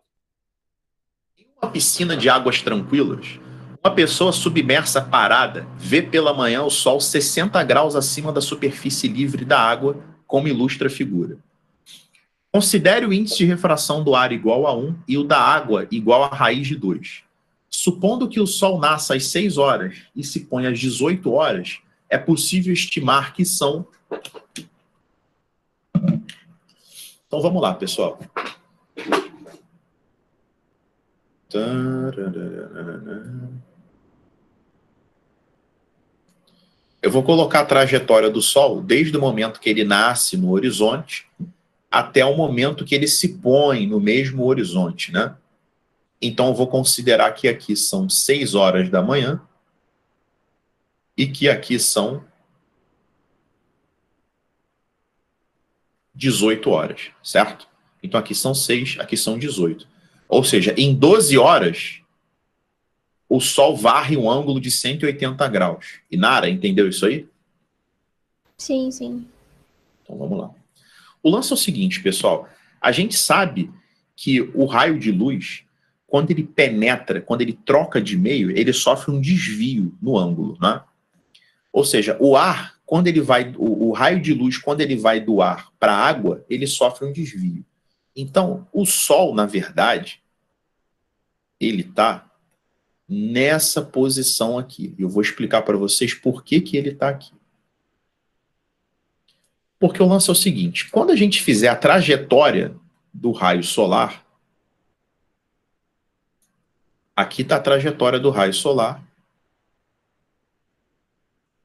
Em uma piscina de águas tranquilas, uma pessoa submersa parada vê pela manhã o sol 60 graus acima da superfície livre da água, como ilustra a figura. Considere o índice de refração do ar igual a 1 e o da água igual a raiz de 2. Supondo que o sol nasça às 6 horas e se ponha às 18 horas, é possível estimar que são... Então vamos lá, pessoal. Eu vou colocar a trajetória do Sol desde o momento que ele nasce no horizonte até o momento que ele se põe no mesmo horizonte, né? Então eu vou considerar que aqui são 6 horas da manhã e que aqui são 18 horas, certo? Então aqui são 6, aqui são 18. Ou seja, em 12 horas, o Sol varre um ângulo de 180 graus. Inara, entendeu isso aí? Sim, sim. Então vamos lá. O lance é o seguinte, pessoal. A gente sabe que o raio de luz, quando ele penetra, quando ele troca de meio, ele sofre um desvio no ângulo, né? Ou seja, o ar, quando ele vai, o raio de luz, quando ele vai do ar para a água, ele sofre um desvio. Então, o Sol, na verdade, ele está nessa posição aqui. Eu vou explicar para vocês por que ele está aqui. Porque o lance é o seguinte, quando a gente fizer a trajetória do raio solar, aqui está a trajetória do raio solar,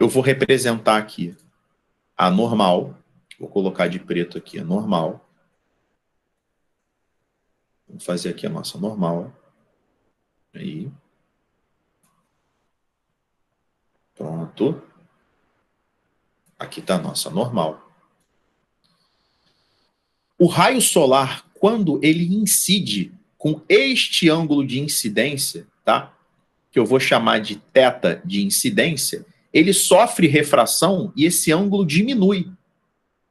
eu vou representar aqui a normal, vou colocar de preto aqui a normal, vamos fazer aqui a nossa normal, aí. Pronto. Aqui está a nossa normal. O raio solar, quando ele incide com este ângulo de incidência, tá? Que eu vou chamar de θ de incidência, ele sofre refração e esse ângulo diminui.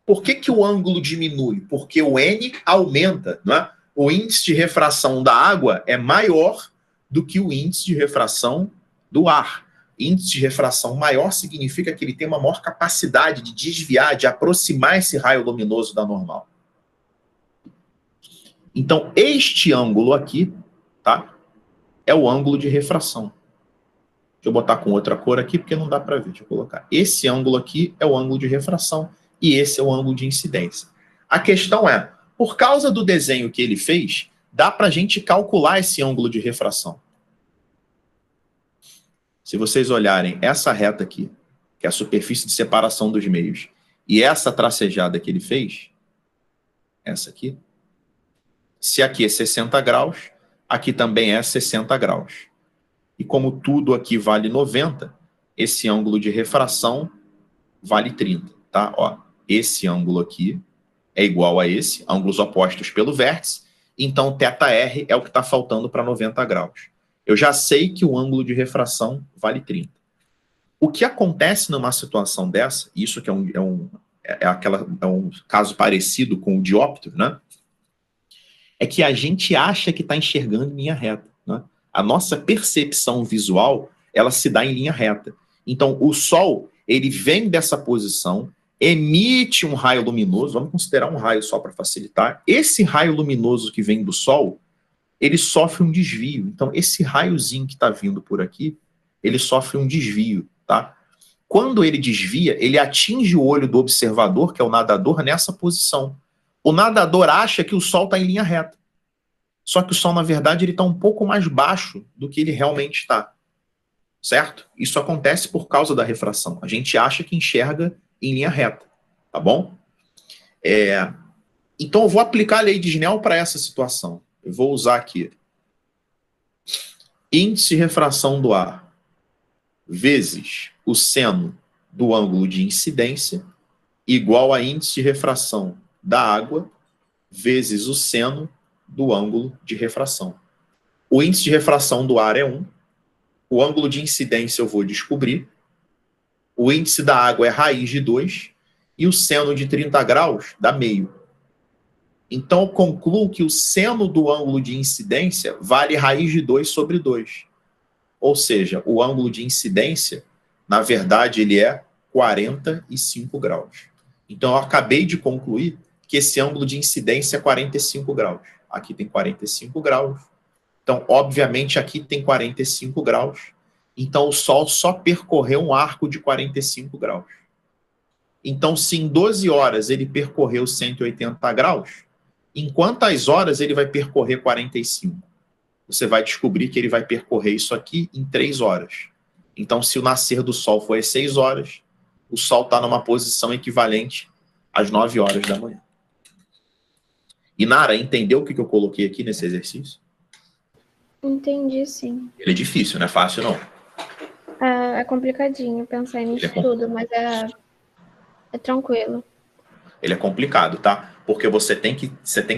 Por que, que o ângulo diminui? Porque o N aumenta, não é? O índice de refração da água é maior do que o índice de refração do ar. Índice de refração maior significa que ele tem uma maior capacidade de desviar, de aproximar esse raio luminoso da normal. Então, este ângulo aqui, tá? É o ângulo de refração. Deixa eu botar com outra cor aqui, porque não dá para ver. Deixa eu colocar. Esse ângulo aqui é o ângulo de refração e esse é o ângulo de incidência. A questão é, por causa do desenho que ele fez, dá para a gente calcular esse ângulo de refração. Se vocês olharem essa reta aqui, que é a superfície de separação dos meios, e essa tracejada que ele fez, essa aqui, se aqui é 60 graus, aqui também é 60 graus. E como tudo aqui vale 90, esse ângulo de refração vale 30, tá? Ó, esse ângulo aqui é igual a esse, ângulos opostos pelo vértice, então θr é o que está faltando para 90 graus. Eu já sei que o ângulo de refração vale 30. O que acontece numa situação dessa, isso que é um caso parecido com o dióptero, né? É que a gente acha que está enxergando em linha reta, né? A nossa percepção visual, ela se dá em linha reta. Então, o Sol, ele vem dessa posição, emite um raio luminoso, vamos considerar um raio só para facilitar. Esse raio luminoso que vem do Sol, ele sofre um desvio. Então, esse raiozinho que está vindo por aqui, ele sofre um desvio, tá? Quando ele desvia, ele atinge o olho do observador, que é o nadador, nessa posição. O nadador acha que o Sol está em linha reta. Só que o Sol, na verdade, ele está um pouco mais baixo do que ele realmente está. Certo? Isso acontece por causa da refração. A gente acha que enxerga em linha reta. Tá bom? Então, eu vou aplicar a lei de Snell para essa situação. Eu vou usar aqui índice de refração do ar vezes o seno do ângulo de incidência igual a índice de refração da água vezes o seno do ângulo de refração. O índice de refração do ar é 1, o ângulo de incidência eu vou descobrir, o índice da água é raiz de 2 e o seno de 30 graus dá meio. Então eu concluo que o seno do ângulo de incidência vale raiz de 2 sobre 2. Ou seja, o ângulo de incidência, na verdade, ele é 45 graus. Então eu acabei de concluir que esse ângulo de incidência é 45 graus. Aqui tem 45 graus. Então, obviamente, aqui tem 45 graus. Então, o Sol só percorreu um arco de 45 graus. Então, se em 12 horas ele percorreu 180 graus, em quantas horas ele vai percorrer 45? Você vai descobrir que ele vai percorrer isso aqui em 3 horas. Então, se o nascer do Sol for às 6 horas, o Sol está numa posição equivalente às 9 horas da manhã. E Nara, entendeu o que eu coloquei aqui nesse exercício? Entendi, sim. Ele é difícil, não é fácil, não. É complicadinho pensar nisso tudo, mas é tranquilo. Ele é complicado, tá? Porque você tem que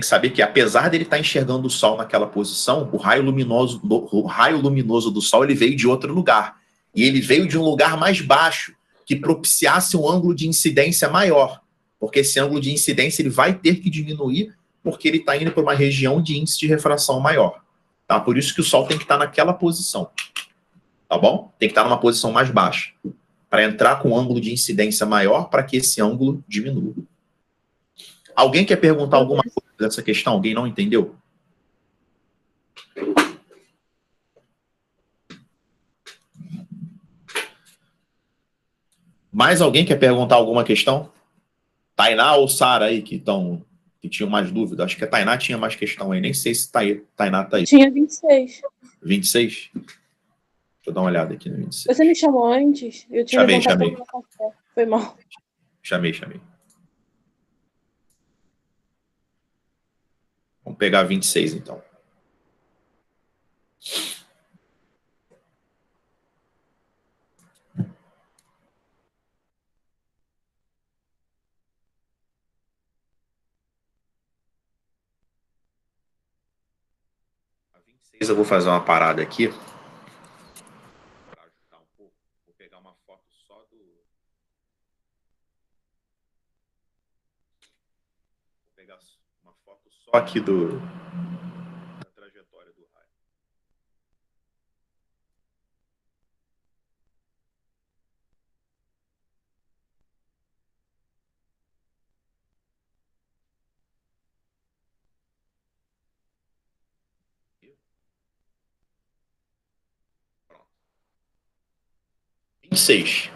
saber que, apesar dele estar enxergando o Sol naquela posição, o raio luminoso do Sol ele veio de outro lugar. E ele veio de um lugar mais baixo, que propiciasse um ângulo de incidência maior. Porque esse ângulo de incidência ele vai ter que diminuir, porque ele está indo para uma região de índice de refração maior. Tá? Por isso que o Sol tem que estar naquela posição. Tá bom? Tem que estar numa posição mais baixa. Para entrar com um ângulo de incidência maior, para que esse ângulo diminua. Alguém quer perguntar alguma coisa dessa questão? Alguém não entendeu? Mais alguém quer perguntar alguma questão? Tainá ou Sara aí que tinham mais dúvidas? Acho que a Tainá tinha mais questão aí. Nem sei se Tainá tá aí. Tinha 26. 26? Deixa eu dar uma olhada aqui no 26. Você me chamou antes? Eu tinha Chamei. levantado pra café. Foi mal. Chamei. Vamos pegar 26, então. 26 eu vou fazer uma parada aqui. Para ajudar um pouco. Vou pegar uma foto só do... Vou pegar uma foto só aqui da trajetória do raio. Pronto. 26.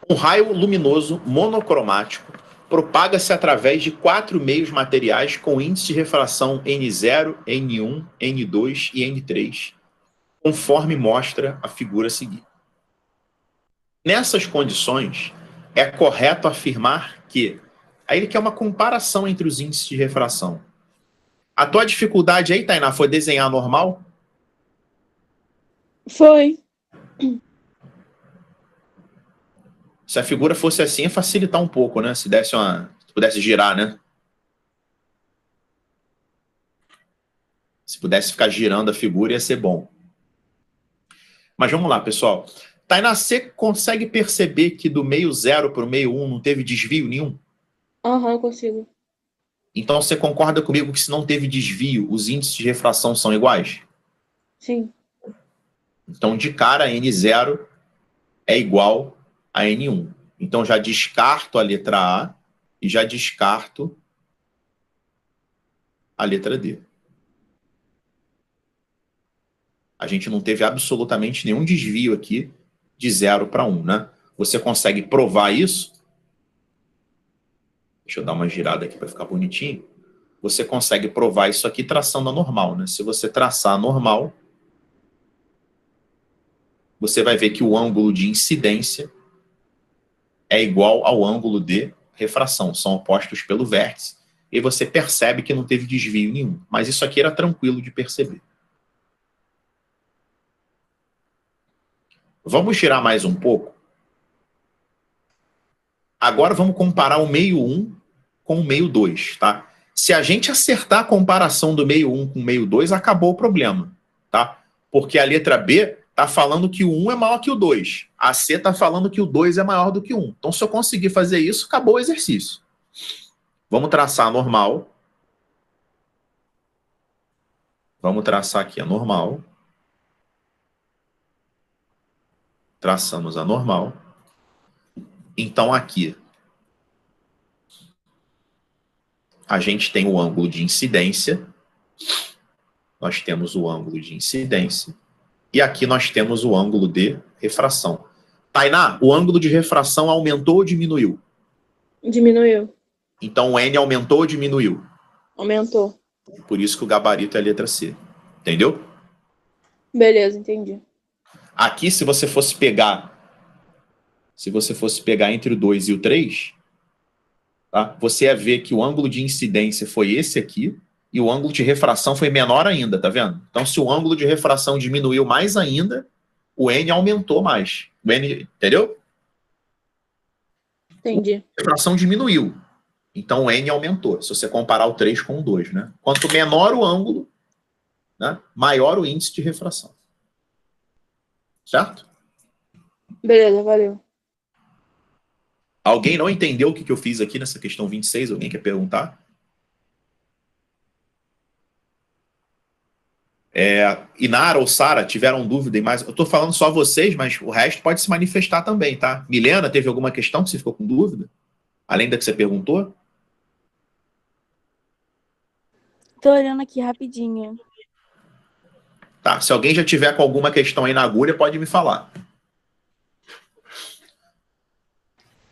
Um raio luminoso monocromático propaga-se através de 4 meios materiais com índice de refração N0, N1, N2 e N3, conforme mostra a figura a seguir. Nessas condições, é correto afirmar que... Aí ele quer uma comparação entre os índices de refração. A tua dificuldade aí, Tainá, foi desenhar normal? Foi. Se a figura fosse assim, ia facilitar um pouco, né? Se pudesse girar, né? Se pudesse ficar girando a figura, ia ser bom. Mas vamos lá, pessoal. Tainá, você consegue perceber que do meio 0 para o meio 1 não teve desvio nenhum? Aham, consigo. Então você concorda comigo que se não teve desvio, os índices de refração são iguais? Sim. Então, de cara, N0 é igual a N1. Então, já descarto a letra A e já descarto a letra D. A gente não teve absolutamente nenhum desvio aqui de 0 para 1, né? Você consegue provar isso? Deixa eu dar uma girada aqui para ficar bonitinho. Você consegue provar isso aqui traçando a normal, né? Se você traçar a normal, você vai ver que o ângulo de incidência é igual ao ângulo de refração. São opostos pelo vértice. E você percebe que não teve desvio nenhum. Mas isso aqui era tranquilo de perceber. Vamos girar mais um pouco. Agora vamos comparar o meio 1 com o meio 2, tá? Se a gente acertar a comparação do meio 1 com o meio 2, acabou o problema, tá? Porque a letra B está falando que o 1 é maior que o 2. A C está falando que o 2 é maior do que o 1. Então, se eu conseguir fazer isso, acabou o exercício. Vamos traçar a normal. Vamos traçar aqui a normal. Traçamos a normal. Então, aqui, a gente tem o ângulo de incidência. Nós temos o ângulo de incidência. E aqui nós temos o ângulo de refração. Tainá, o ângulo de refração aumentou ou diminuiu? Diminuiu. Então, o N aumentou ou diminuiu? Aumentou. Por isso que o gabarito é a letra C. Entendeu? Beleza, entendi. Aqui, se você fosse pegar entre o 2 e o 3, tá? Você ia ver que o ângulo de incidência foi esse aqui, e o ângulo de refração foi menor ainda, tá vendo? Então, se o ângulo de refração diminuiu mais ainda, o N aumentou mais. O N, entendeu? Entendi. A refração diminuiu. Então, o N aumentou, se você comparar o 3 com o 2, né? Quanto menor o ângulo, né, maior o índice de refração. Certo? Beleza, valeu. Alguém não entendeu o que eu fiz aqui nessa questão 26? Alguém quer perguntar? Inara ou Sara tiveram dúvida em mais? Eu estou falando só vocês, mas o resto pode se manifestar também, tá? Milena, teve alguma questão que você ficou com dúvida? Além da que você perguntou? Tô olhando aqui rapidinho. Tá, se alguém já tiver com alguma questão aí na agulha, pode me falar.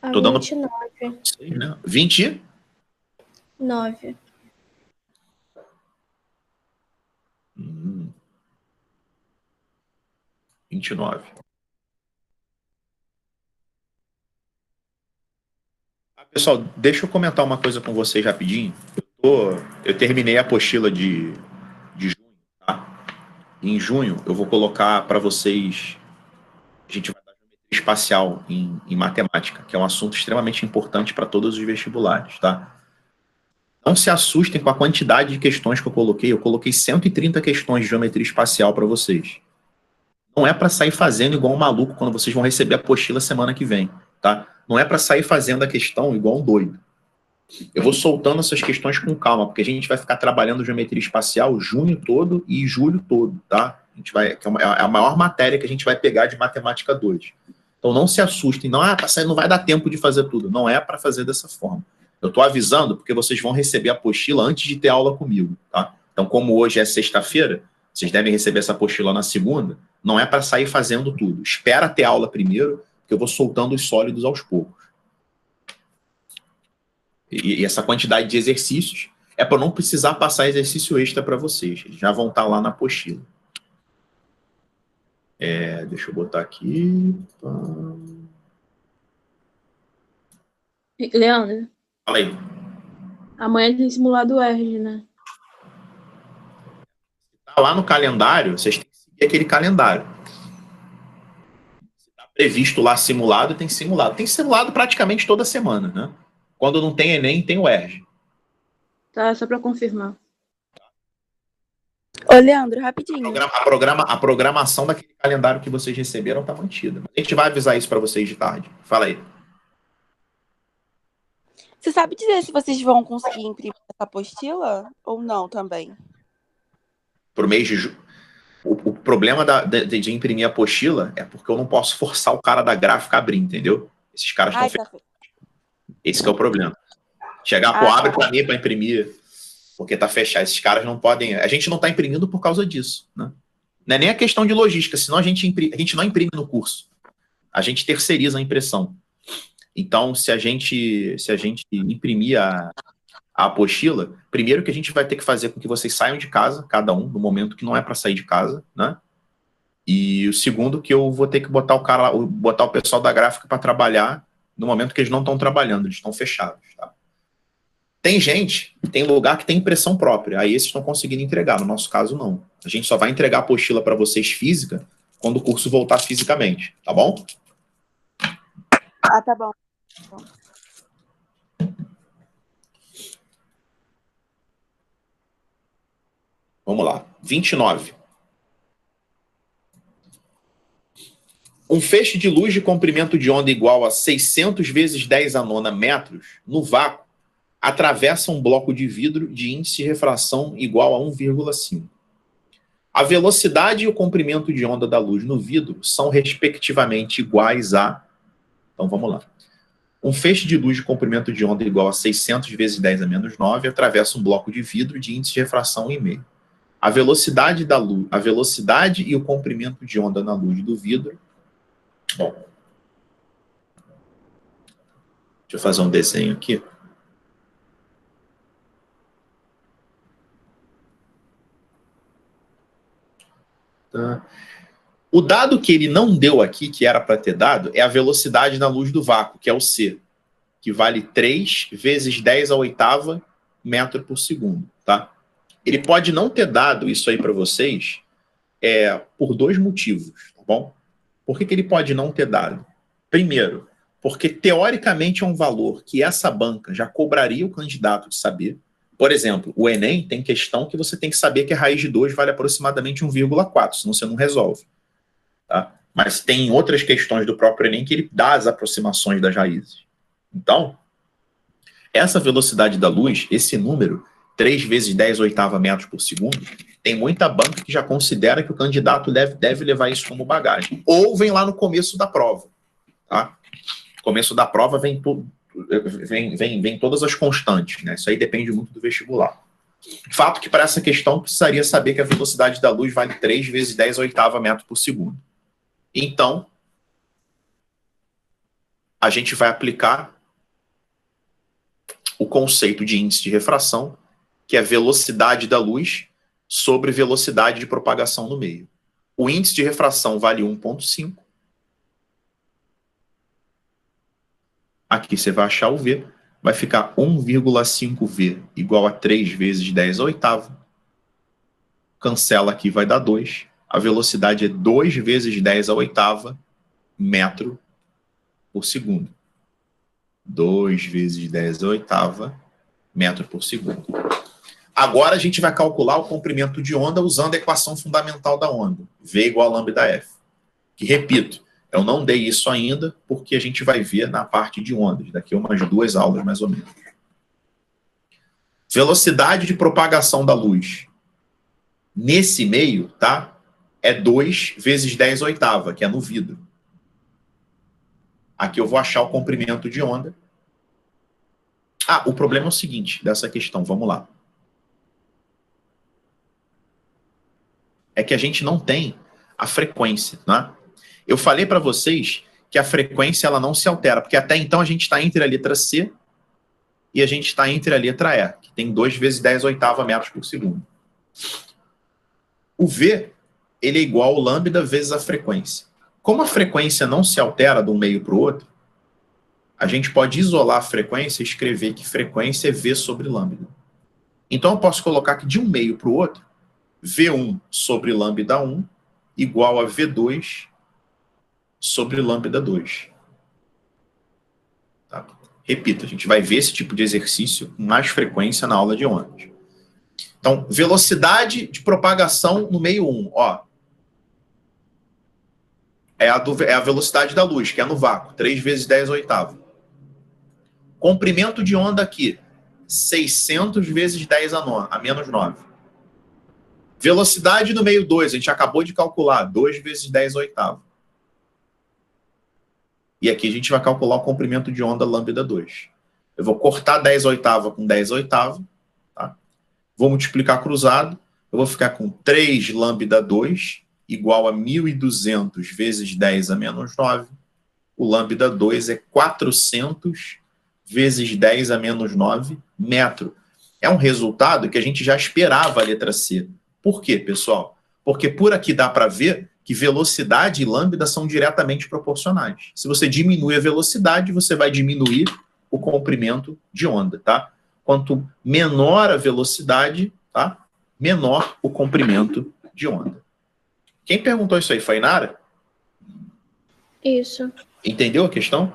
A Tô dando... 29. 20? 9. 29. Pessoal, deixa eu comentar uma coisa com vocês rapidinho. Eu terminei a apostila de junho, tá? E em junho eu vou colocar para vocês, a gente vai dar geometria espacial em matemática, que é um assunto extremamente importante para todos os vestibulares, tá? Não se assustem com a quantidade de questões que eu coloquei. Eu coloquei 130 questões de geometria espacial para vocês. Não é para sair fazendo igual um maluco quando vocês vão receber a apostila semana que vem, tá? Não é para sair fazendo a questão igual um doido. Eu vou soltando essas questões com calma, porque a gente vai ficar trabalhando geometria espacial junho todo e julho todo, tá? A gente vai, é a maior matéria que a gente vai pegar de matemática 2. Então não se assustem, não, não vai dar tempo de fazer tudo. Não é para fazer dessa forma. Eu estou avisando porque vocês vão receber a apostila antes de ter aula comigo, tá? Então, como hoje é sexta-feira, vocês devem receber essa apostila na segunda, não é para sair fazendo tudo. Espera ter aula primeiro, que eu vou soltando os sólidos aos poucos. E essa quantidade de exercícios é para não precisar passar exercício extra para vocês. Eles já vão estar lá na apostila. Deixa eu botar aqui. Leandro, Fala aí. amanhã tem simulado ERG, né? Tá lá no calendário, vocês têm que seguir aquele calendário. Se está previsto lá simulado, tem simulado. Tem simulado praticamente toda semana, né? Quando não tem Enem, tem o ERG. Tá, só para confirmar. Ô, Leandro, rapidinho. A programação daquele calendário que vocês receberam está mantida. A gente vai avisar isso para vocês de tarde. Fala aí. Você sabe dizer se vocês vão conseguir imprimir essa apostila ou não também? Pro mês de julho. O problema de imprimir a apostila é porque eu não posso forçar o cara da gráfica a abrir, entendeu? Esses caras estão fechados. Esse que é o problema. Chegar, abre para mim para imprimir, porque tá fechado. Esses caras não podem... A gente não está imprimindo por causa disso, né? Não é nem a questão de logística, senão a gente não imprime no curso. A gente terceiriza a impressão. Então, se a gente imprimir a apostila, primeiro que a gente vai ter que fazer com que vocês saiam de casa, cada um, no momento que não é para sair de casa, né? E o segundo que eu vou ter que botar o pessoal da gráfica para trabalhar no momento que eles não estão trabalhando, eles estão fechados, tá? Tem lugar que tem impressão própria, aí esses estão conseguindo entregar, no nosso caso não. A gente só vai entregar a apostila para vocês física quando o curso voltar fisicamente, tá bom? Ah, tá bom. Vamos lá. 29. Um feixe de luz de comprimento de onda igual a 600 vezes 10 a nona metros no vácuo atravessa um bloco de vidro de índice de refração igual a 1,5. A velocidade e o comprimento de onda da luz no vidro são respectivamente iguais a... Então vamos lá. Um feixe de luz de comprimento de onda igual a 600 vezes 10 a menos 9 atravessa um bloco de vidro de índice de refração 1,5. A velocidade da luz, a velocidade e o comprimento de onda na luz do vidro. Bom, deixa eu fazer um desenho aqui. Tá. O dado que ele não deu aqui, que era para ter dado, é a velocidade na luz do vácuo, que é o C, que vale 3 vezes 10 a oitava metro por segundo, tá? Ele pode não ter dado isso aí para vocês por dois motivos, tá bom? Por que ele pode não ter dado? Primeiro, porque teoricamente é um valor que essa banca já cobraria o candidato de saber. Por exemplo, o Enem tem questão que você tem que saber que a raiz de 2 vale aproximadamente 1,4, senão você não resolve. Tá? Mas tem outras questões do próprio Enem que ele dá as aproximações das raízes. Então, essa velocidade da luz, esse número, 3 vezes 10 oitava metros por segundo, tem muita banca que já considera que o candidato deve levar isso como bagagem. Ou vem lá no começo da prova. Tá? No começo da prova vem todas as constantes, né? Isso aí depende muito do vestibular. Fato que para essa questão precisaria saber que a velocidade da luz vale 3 vezes 10 oitava metro por segundo. Então, a gente vai aplicar o conceito de índice de refração, que é velocidade da luz sobre velocidade de propagação no meio. O índice de refração vale 1,5. Aqui você vai achar o V, vai ficar 1,5V igual a 3 vezes 10 a oitava. Cancela aqui, vai dar 2. A velocidade é 2 vezes 10 a oitava metro por segundo. 2 vezes 10 a oitava metro por segundo. Agora a gente vai calcular o comprimento de onda usando a equação fundamental da onda, V igual a lambda F. Que, repito, eu não dei isso ainda, porque a gente vai ver na parte de ondas, daqui a umas 2 aulas mais ou menos. Velocidade de propagação da luz nesse meio, tá? É 2 vezes 10 oitava, que é no vidro. Aqui eu vou achar o comprimento de onda. O problema é o seguinte, dessa questão, vamos lá. É que a gente não tem a frequência, né? Eu falei para vocês que a frequência ela não se altera, porque até então a gente está entre a letra C e a gente está entre a letra E, que tem 2 vezes 10 oitava metros por segundo. O V, ele é igual ao lambda vezes a frequência. Como a frequência não se altera de um meio para o outro, a gente pode isolar a frequência e escrever que frequência é V sobre lambda. Então eu posso colocar que de um meio para o outro, V1 sobre lambda 1 igual a V2 sobre lambda 2. Tá? Repito, a gente vai ver esse tipo de exercício com mais frequência na aula de ondas. Então, velocidade de propagação no meio 1, ó. É a velocidade da luz, que é no vácuo, 3 vezes 10 oitavo. Comprimento de onda aqui, 600 vezes 10 a menos 9. Velocidade no meio 2, a gente acabou de calcular, 2 vezes 10 oitavo. E aqui a gente vai calcular o comprimento de onda lambda 2. Eu vou cortar 10 oitava com 10 oitavo, tá? Vou multiplicar cruzado, eu vou ficar com 3 lambda 2 igual a 1.200 vezes 10 a menos 9. O lambda 2 é 400 vezes 10 a menos 9 metro. É um resultado que a gente já esperava a letra C. Por quê, pessoal? Porque por aqui dá para ver que velocidade e lambda são diretamente proporcionais. Se você diminui a velocidade, você vai diminuir o comprimento de onda, tá? Quanto menor a velocidade, tá? Menor o comprimento de onda. Quem perguntou isso aí foi a Inara? Isso. Entendeu a questão?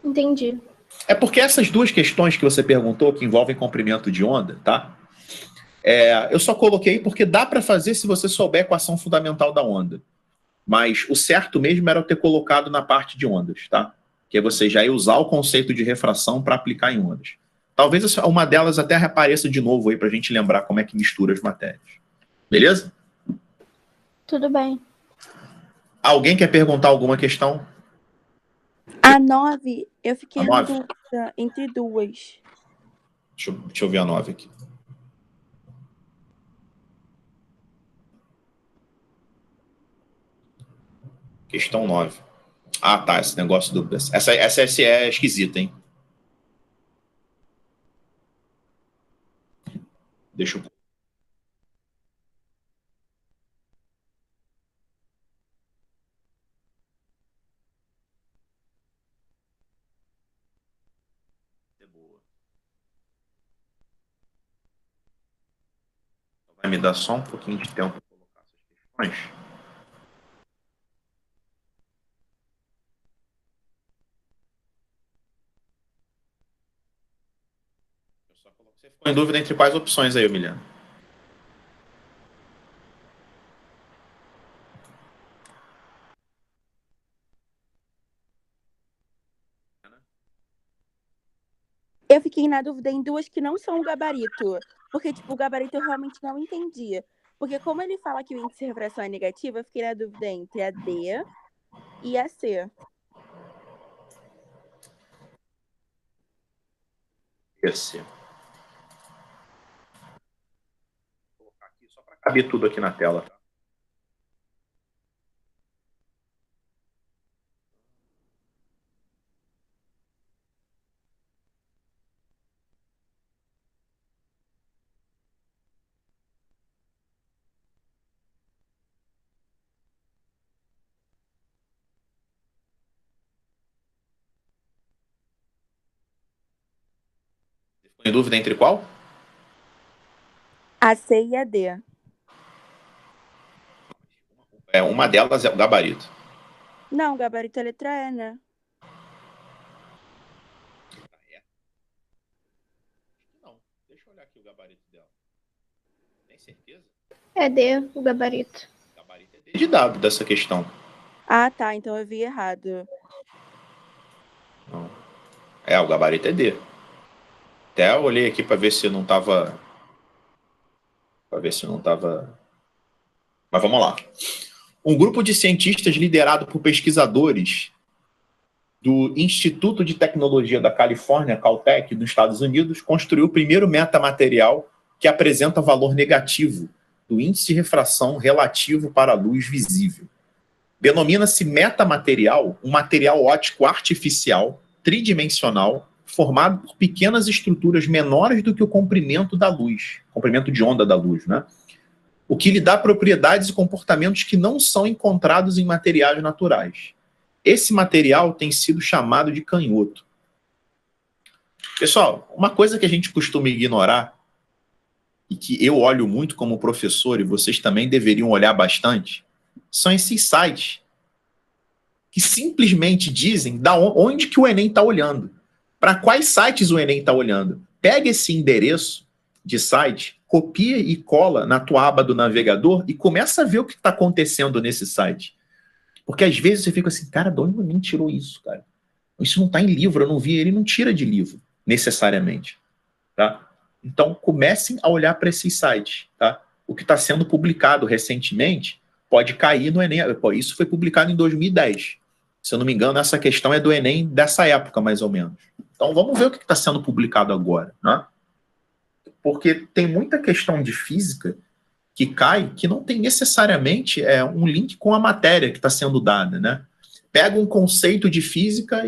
Entendi. É porque essas duas questões que você perguntou, que envolvem comprimento de onda, tá? Eu só coloquei porque dá para fazer se você souber a equação fundamental da onda. Mas o certo mesmo era eu ter colocado na parte de ondas, tá? Que é você já ia usar o conceito de refração para aplicar em ondas. Talvez uma delas até apareça de novo aí para a gente lembrar como é que mistura as matérias. Beleza? Tudo bem. Alguém quer perguntar alguma questão? A 9, eu fiquei A na 9? dúvida entre duas. Deixa eu ver a 9 aqui. Questão 9. Ah, tá, esse negócio do... Essa é esquisita, hein? Deixa eu... Vai me dar só um pouquinho de tempo para colocar essas questões. Você ficou em dúvida entre quais opções aí, Emiliano? Eu fiquei na dúvida em duas que não são o gabarito. Porque, tipo, o gabarito eu realmente não entendi. Porque como ele fala que o índice de refração é negativo, eu fiquei na dúvida entre a D e a C. Esse. Vou colocar aqui só para caber tudo aqui na tela, tá? Ficou em dúvida entre qual? A C e a D. Uma delas é o gabarito. Não, o gabarito é letra E, né? gabarito dela? Tem certeza? É D, o gabarito. O gabarito é D de W dessa questão. Ah, tá. Então eu vi errado. Não. O gabarito é D. Até eu olhei aqui para ver se não estava. Mas vamos lá. Um grupo de cientistas liderado por pesquisadores do Instituto de Tecnologia da Califórnia, Caltech, dos Estados Unidos, construiu o primeiro metamaterial que apresenta valor negativo do índice de refração relativo para a luz visível. Denomina-se metamaterial um material óptico artificial, tridimensional, formado por pequenas estruturas menores do que o comprimento da luz, comprimento de onda da luz, né? O que lhe dá propriedades e comportamentos que não são encontrados em materiais naturais. Esse material tem sido chamado de canhoto. Pessoal, uma coisa que a gente costuma ignorar, e que eu olho muito como professor, e vocês também deveriam olhar bastante, são esses sites que simplesmente dizem da onde que o Enem está olhando. Para quais sites o Enem está olhando. Pega esse endereço de site, copia e cola na tua aba do navegador e começa a ver o que está acontecendo nesse site. Porque às vezes você fica assim, cara, de onde o Enem tirou isso, cara? Isso não está em livro, eu não vi, ele não tira de livro, necessariamente. Tá? Então, comecem a olhar para esses sites. Tá? O que está sendo publicado recentemente pode cair no Enem. Pô, isso foi publicado em 2010. Se eu não me engano, essa questão é do Enem dessa época, mais ou menos. Então, vamos ver o que está sendo publicado agora. Né? Porque tem muita questão de física que cai, que não tem necessariamente um link com a matéria que está sendo dada, né? Pega um conceito de física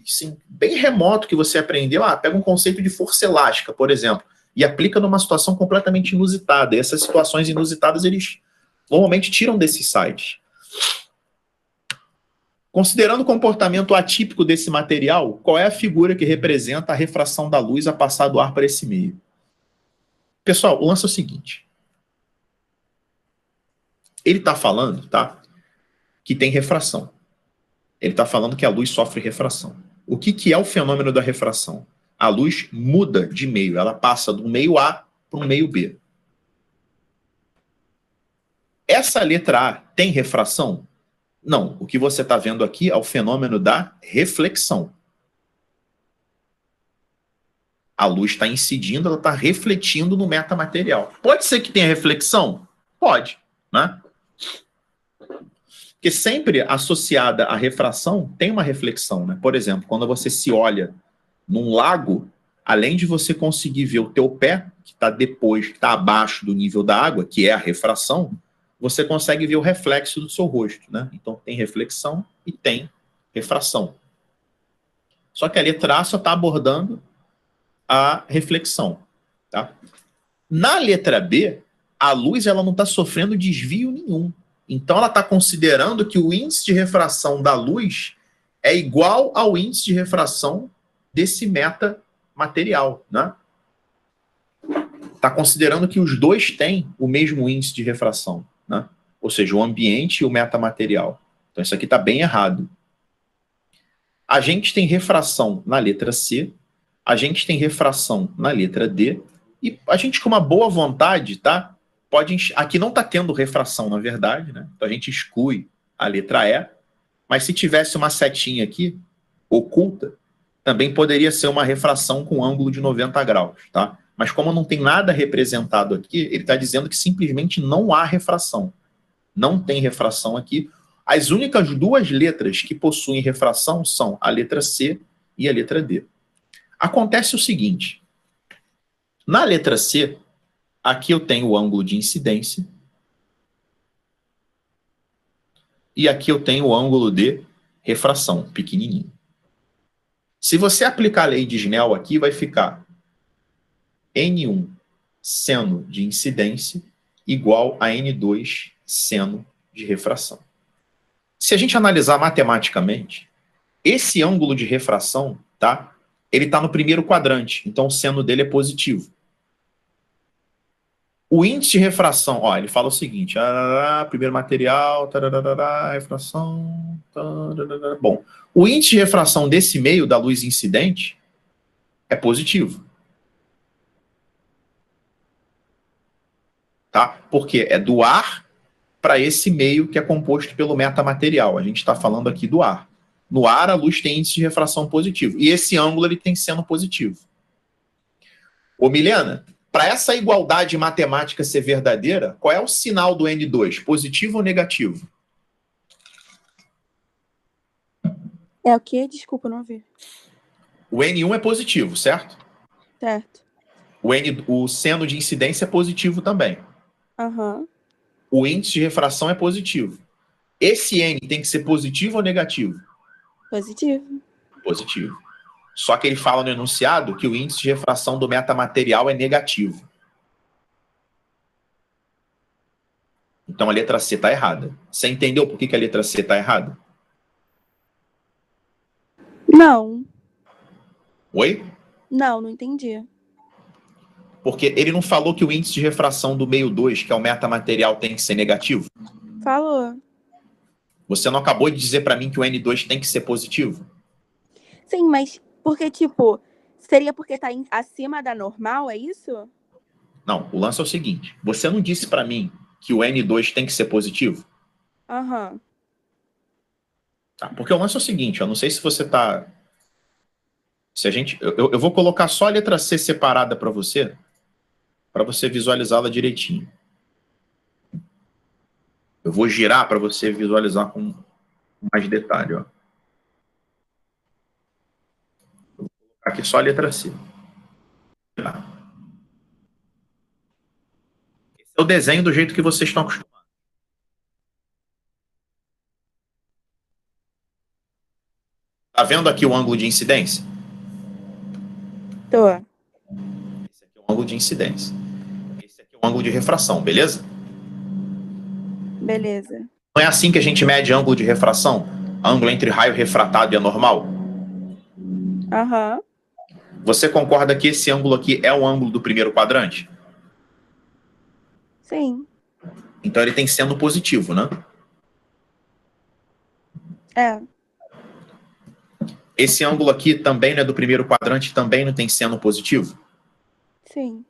sim, bem remoto que você aprendeu, pega um conceito de força elástica, por exemplo, e aplica numa situação completamente inusitada. E essas situações inusitadas, eles normalmente tiram desses sites. Considerando o comportamento atípico desse material, qual é a figura que representa a refração da luz a passar do ar para esse meio? Pessoal, o lance é o seguinte. Ele está falando, tá, que tem refração. Ele está falando que a luz sofre refração. O que é o fenômeno da refração? A luz muda de meio, ela passa do meio A para o meio B. Essa letra A tem refração? Não. O que você está vendo aqui é o fenômeno da reflexão. A luz está incidindo, ela está refletindo no metamaterial. Pode ser que tenha reflexão? Pode, né? Porque sempre associada à refração tem uma reflexão, né? Por exemplo, quando você se olha num lago, além de você conseguir ver o teu pé, que está depois, que está abaixo do nível da água, que é a refração, você consegue ver o reflexo do seu rosto, né? Então tem reflexão e tem refração. Só que a letra A só está abordando a reflexão, tá? Na letra B, a luz ela não está sofrendo desvio nenhum. Então, ela está considerando que o índice de refração da luz é igual ao índice de refração desse metamaterial, né? Está considerando que os dois têm o mesmo índice de refração, né? Ou seja, o ambiente e o metamaterial. Então, isso aqui está bem errado. A gente tem refração na letra C, a gente tem refração na letra D, e a gente, com uma boa vontade, tá? Aqui não está tendo refração, na verdade, né? Então a gente exclui a letra E, mas se tivesse uma setinha aqui, oculta, também poderia ser uma refração com ângulo de 90 graus, tá? Mas como não tem nada representado aqui, ele está dizendo que simplesmente não há refração. Não tem refração aqui. As únicas duas letras que possuem refração são a letra C e a letra D. Acontece o seguinte, na letra C, aqui eu tenho o ângulo de incidência. E aqui eu tenho o ângulo de refração, pequenininho. Se você aplicar a lei de Snell aqui, vai ficar N1 seno de incidência igual a N2 seno de refração. Se a gente analisar matematicamente, esse ângulo de refração, tá? Ele está no primeiro quadrante, então o seno dele é positivo. O índice de refração, ó, ele fala o seguinte, primeiro material, refração, bom, o índice de refração desse meio da luz incidente é positivo. tá? Porque é do ar para esse meio que é composto pelo metamaterial. A gente está falando aqui do ar. No ar, a luz tem índice de refração positivo. E esse ângulo ele tem seno positivo. Ô, Milena, para essa igualdade matemática ser verdadeira, qual é o sinal do N2? Positivo ou negativo? É o quê? Desculpa, não ouvi. O N1 é positivo, certo? Certo. O seno de incidência é positivo também. Aham. O índice de refração é positivo. Esse N tem que ser positivo ou negativo? Positivo. Positivo. Só que ele fala no enunciado que o índice de refração do metamaterial é negativo. Então a letra C está errada. Você entendeu por que a letra C está errada? Não. Oi? Não entendi. Porque ele não falou que o índice de refração do meio 2, que é o metamaterial, tem que ser negativo? Falou. Você não acabou de dizer para mim que o N2 tem que ser positivo? Sim, mas porque, tipo, seria porque tá acima da normal, é isso? Não, o lance é o seguinte. Você não disse para mim que o N2 tem que ser positivo? Aham. Tá, porque o lance é o seguinte, eu não sei se você tá... Se a gente... Eu vou colocar só a letra C separada para você visualizá-la direitinho. Eu vou girar para você visualizar com mais detalhe, ó. Vou colocar aqui só a letra C. Tá. Esse é o desenho do jeito que vocês estão acostumados. Tá vendo aqui o ângulo de incidência? Tô. Esse aqui é o ângulo de incidência. Esse aqui é o ângulo de refração, beleza? Beleza. Não é assim que a gente mede ângulo de refração? Ângulo entre raio refratado e anormal? Aham. Você concorda que esse ângulo aqui é o ângulo do primeiro quadrante? Sim. Então ele tem seno positivo, né? É. Esse ângulo aqui também não é do primeiro quadrante, também não tem seno positivo? Sim.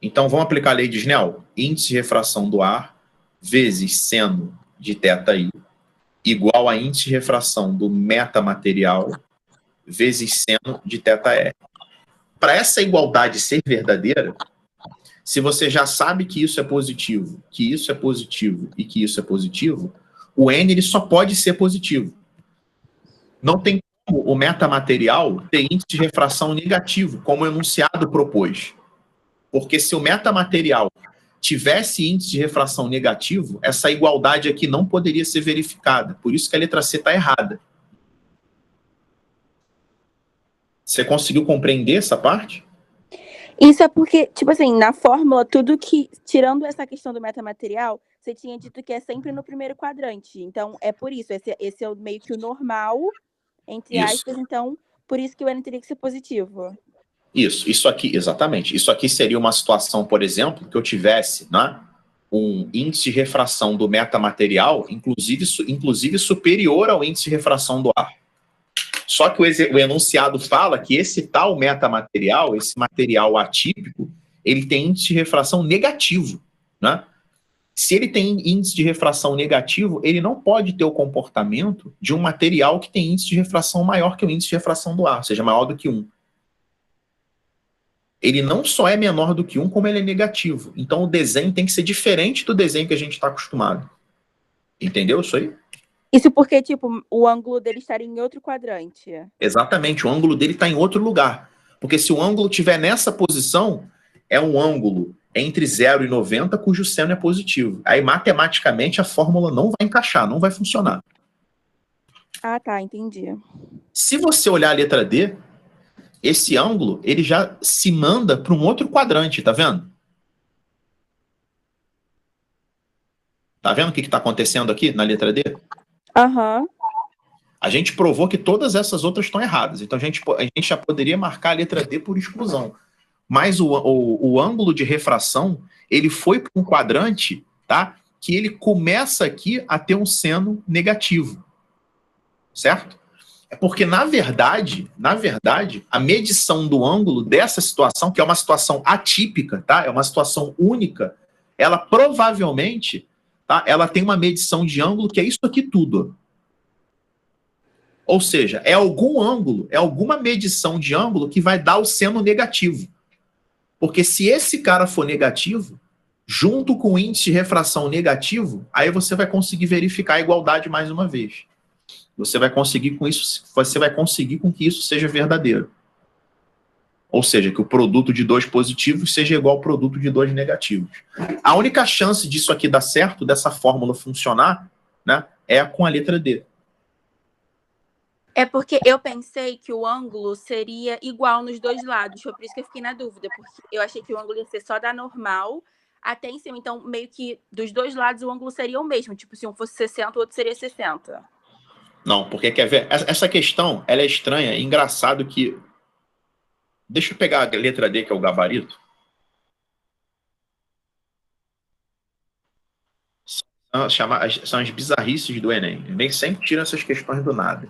Então vamos aplicar a lei de Snell. Índice de refração do ar vezes seno de θi igual a índice de refração do metamaterial vezes seno de θr. Para essa igualdade ser verdadeira, se você já sabe que isso é positivo, que isso é positivo e que isso é positivo, o N ele só pode ser positivo. Não tem como o metamaterial ter índice de refração negativo, como o enunciado propôs. Porque se o metamaterial tivesse índice de refração negativo, essa igualdade aqui não poderia ser verificada. Por isso que a letra C está errada. Você conseguiu compreender essa parte? Isso é porque, tipo assim, na fórmula, tudo que, tirando essa questão do metamaterial, você tinha dito que é sempre no primeiro quadrante. Então, é por isso. Esse é meio que o normal, entre aspas. Então, por isso que o N teria que ser positivo. Isso aqui, exatamente. Isso aqui seria uma situação, por exemplo, que eu tivesse, né, um índice de refração do metamaterial, inclusive superior ao índice de refração do ar. Só que o enunciado fala que esse tal metamaterial, esse material atípico, ele tem índice de refração negativo, né? Se ele tem índice de refração negativo, ele não pode ter o comportamento de um material que tem índice de refração maior que o índice de refração do ar, ou seja, maior do que 1. Ele não só é menor do que 1, como ele é negativo. Então o desenho tem que ser diferente do desenho que a gente está acostumado. Entendeu isso aí? Isso porque, tipo, o ângulo dele estaria em outro quadrante. Exatamente, o ângulo dele está em outro lugar. Porque se o ângulo estiver nessa posição, é um ângulo entre 0 e 90, cujo seno é positivo. Aí, matematicamente, a fórmula não vai encaixar, não vai funcionar. Ah, tá, entendi. Se você olhar a letra D, esse ângulo, ele já se manda para um outro quadrante, tá vendo? Tá vendo o que está acontecendo aqui na letra D? Aham. A gente provou que todas essas outras estão erradas. Então, a gente já poderia marcar a letra D por exclusão. Mas o ângulo de refração, ele foi para um quadrante, tá? Que ele começa aqui a ter um seno negativo. Certo? É porque, na verdade, a medição do ângulo dessa situação, que é uma situação atípica, tá? É uma situação única, ela provavelmente, tá, ela tem uma medição de ângulo que é isso aqui tudo. Ou seja, é algum ângulo, é alguma medição de ângulo que vai dar o seno negativo. Porque se esse cara for negativo, junto com o índice de refração negativo, aí você vai conseguir verificar a igualdade mais uma vez. Você vai conseguir com isso, você vai conseguir com que isso seja verdadeiro. Ou seja, que o produto de dois positivos seja igual ao produto de dois negativos. A única chance disso aqui dar certo, dessa fórmula funcionar, né, é com a letra D. É porque eu pensei que o ângulo seria igual nos dois lados. Foi por isso que eu fiquei na dúvida. Porque eu achei que o ângulo ia ser só da normal até em cima. Então, meio que dos dois lados o ângulo seria o mesmo. Tipo, se um fosse 60, o outro seria 60. Não, porque quer ver? Essa questão, ela é estranha. É engraçado que... Deixa eu pegar a letra D, que é o gabarito. São as bizarrices do Enem. O Enem sempre tira essas questões do nada.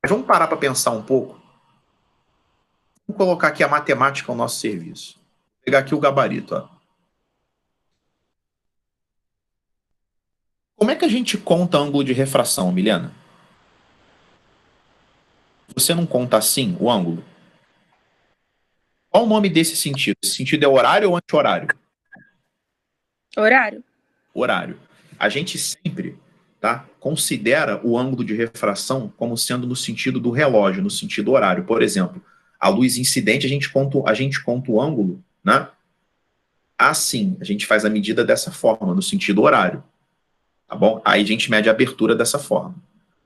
Mas vamos parar para pensar um pouco. Vamos colocar aqui a matemática ao nosso serviço. Vou pegar aqui o gabarito. Ó. Como é que a gente conta ângulo de refração, Milena? Você não conta assim o ângulo? Qual o nome desse sentido? Esse sentido é horário ou anti-horário? Horário. Horário. A gente sempre, tá, considera o ângulo de refração como sendo no sentido do relógio, no sentido horário. Por exemplo, a luz incidente, a gente conta o ângulo, né? Assim, a gente faz a medida dessa forma, no sentido horário. Tá bom? Aí a gente mede a abertura dessa forma.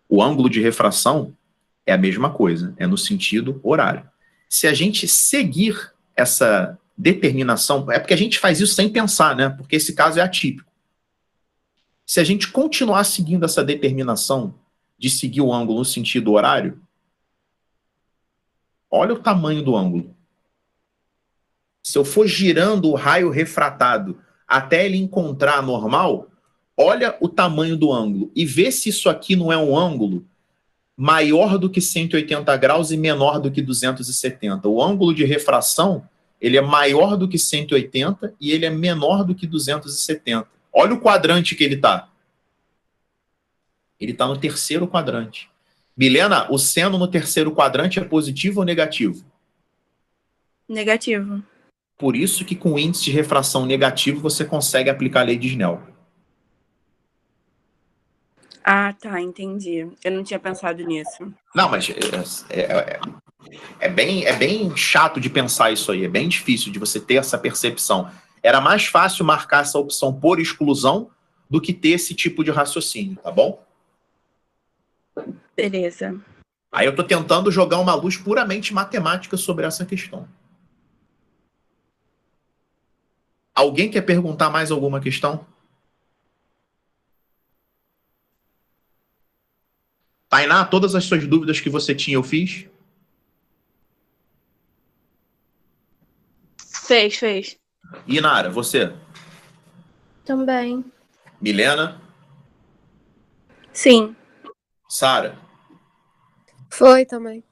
O ângulo de refração é a mesma coisa, é no sentido horário. Se a gente seguir essa determinação, é porque a gente faz isso sem pensar, né? Porque esse caso é atípico. Se a gente continuar seguindo essa determinação de seguir o ângulo no sentido horário, olha o tamanho do ângulo. Se eu for girando o raio refratado até ele encontrar a normal, olha o tamanho do ângulo e vê se isso aqui não é um ângulo maior do que 180 graus e menor do que 270. O ângulo de refração, ele é maior do que 180 e ele é menor do que 270. Olha o quadrante que ele está. Ele está no terceiro quadrante. Milena, o seno no terceiro quadrante é positivo ou negativo? Negativo. Por isso que com índice de refração negativo você consegue aplicar a lei de Snell. Ah, tá, entendi. Eu não tinha pensado nisso. Não, mas é bem chato de pensar isso aí. É bem difícil de você ter essa percepção. Era mais fácil marcar essa opção por exclusão do que ter esse tipo de raciocínio, tá bom? Beleza. Aí eu estou tentando jogar uma luz puramente matemática sobre essa questão. Alguém quer perguntar mais alguma questão? Tainá, todas as suas dúvidas que você tinha, eu fiz? Fez. Inara, você? Também. Milena? Sim. Sara? Foi também.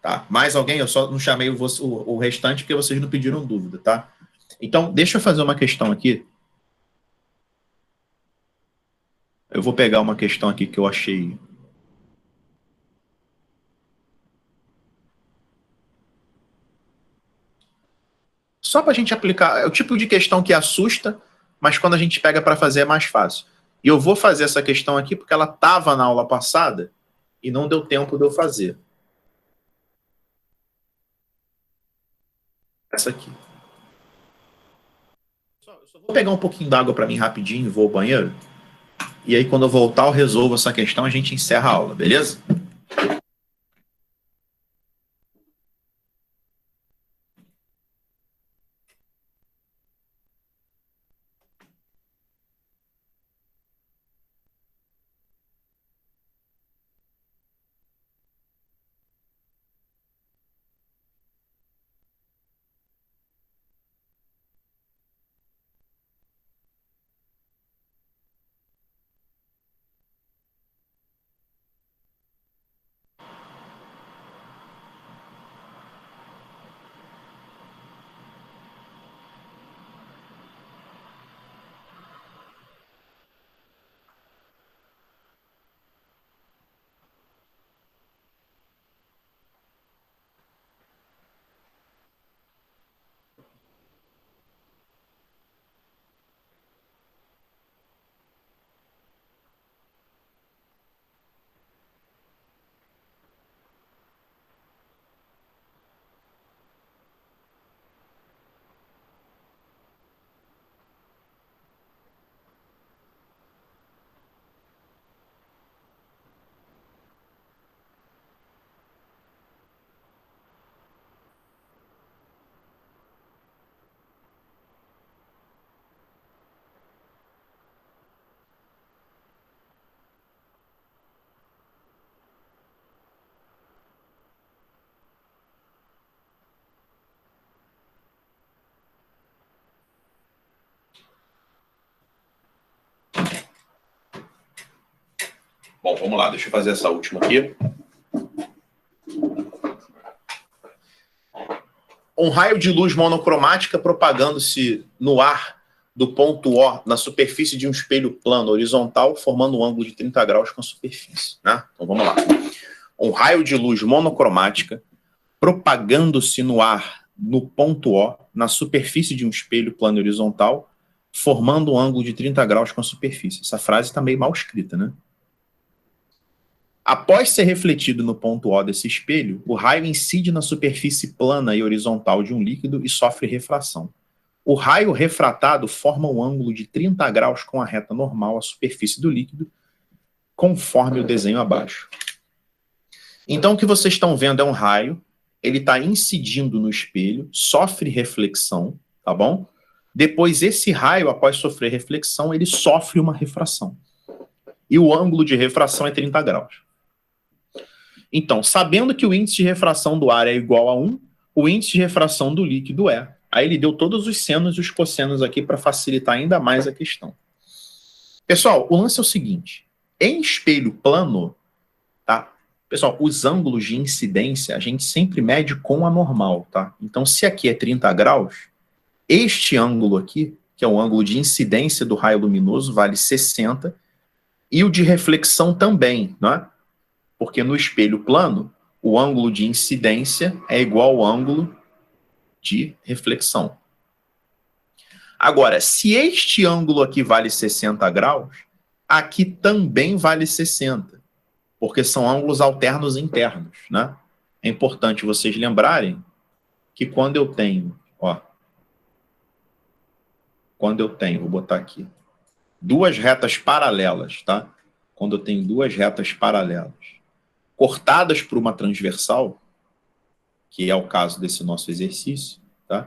Tá. Mais alguém? Eu só não chamei o restante porque vocês não pediram dúvida, tá? Então, deixa eu fazer uma questão aqui. Eu vou pegar uma questão aqui que eu achei. Só para a gente aplicar. É o tipo de questão que assusta, mas quando a gente pega para fazer é mais fácil. E eu vou fazer essa questão aqui porque ela estava na aula passada e não deu tempo de eu fazer. Essa aqui. Eu só vou pegar um pouquinho d'água para mim rapidinho, vou ao banheiro. E aí, quando eu voltar, eu resolvo essa questão, a gente encerra a aula, beleza? Bom, vamos lá, deixa eu fazer essa última aqui. Um raio de luz monocromática propagando-se no ar do ponto O na superfície de um espelho plano horizontal, formando um ângulo de 30 graus com a superfície. Né? Então vamos lá. Um raio de luz monocromática propagando-se no ar no ponto O na superfície de um espelho plano horizontal, formando um ângulo de 30 graus com a superfície. Essa frase está meio mal escrita, né? Após ser refletido no ponto O desse espelho, o raio incide na superfície plana e horizontal de um líquido e sofre refração. O raio refratado forma um ângulo de 30 graus com a reta normal à superfície do líquido, conforme o desenho abaixo. Então, o que vocês estão vendo é um raio, ele está incidindo no espelho, sofre reflexão, tá bom? Depois, esse raio, após sofrer reflexão, ele sofre uma refração. E o ângulo de refração é 30 graus. Então, sabendo que o índice de refração do ar é igual a 1, o índice de refração do líquido é. Aí ele deu todos os senos e os cossenos aqui para facilitar ainda mais a questão. Pessoal, o lance é o seguinte. Em espelho plano, tá? Pessoal, os ângulos de incidência a gente sempre mede com a normal, tá? Então, se aqui é 30 graus, este ângulo aqui, que é o ângulo de incidência do raio luminoso, vale 60, e o de reflexão também, não é? Porque no espelho plano, o ângulo de incidência é igual ao ângulo de reflexão. Agora, se este ângulo aqui vale 60 graus, aqui também vale 60, porque são ângulos alternos internos, né? É importante vocês lembrarem que quando eu tenho, ó, vou botar aqui, duas retas paralelas, tá? Quando eu tenho duas retas paralelas cortadas por uma transversal, que é o caso desse nosso exercício, tá?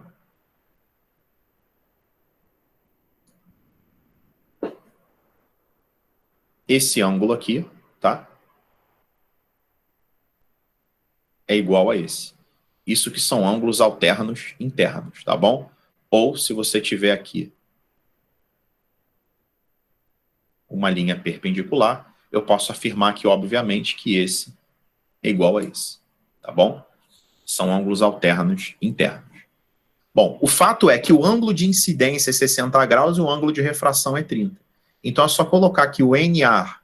Esse ângulo aqui, tá? É igual a esse. Isso que são ângulos alternos internos, tá bom? Ou, se você tiver aqui uma linha perpendicular, eu posso afirmar que, obviamente, que esse é igual a esse, tá bom? São ângulos alternos internos. Bom, o fato é que o ângulo de incidência é 60 graus e o ângulo de refração é 30. Então é só colocar aqui o NA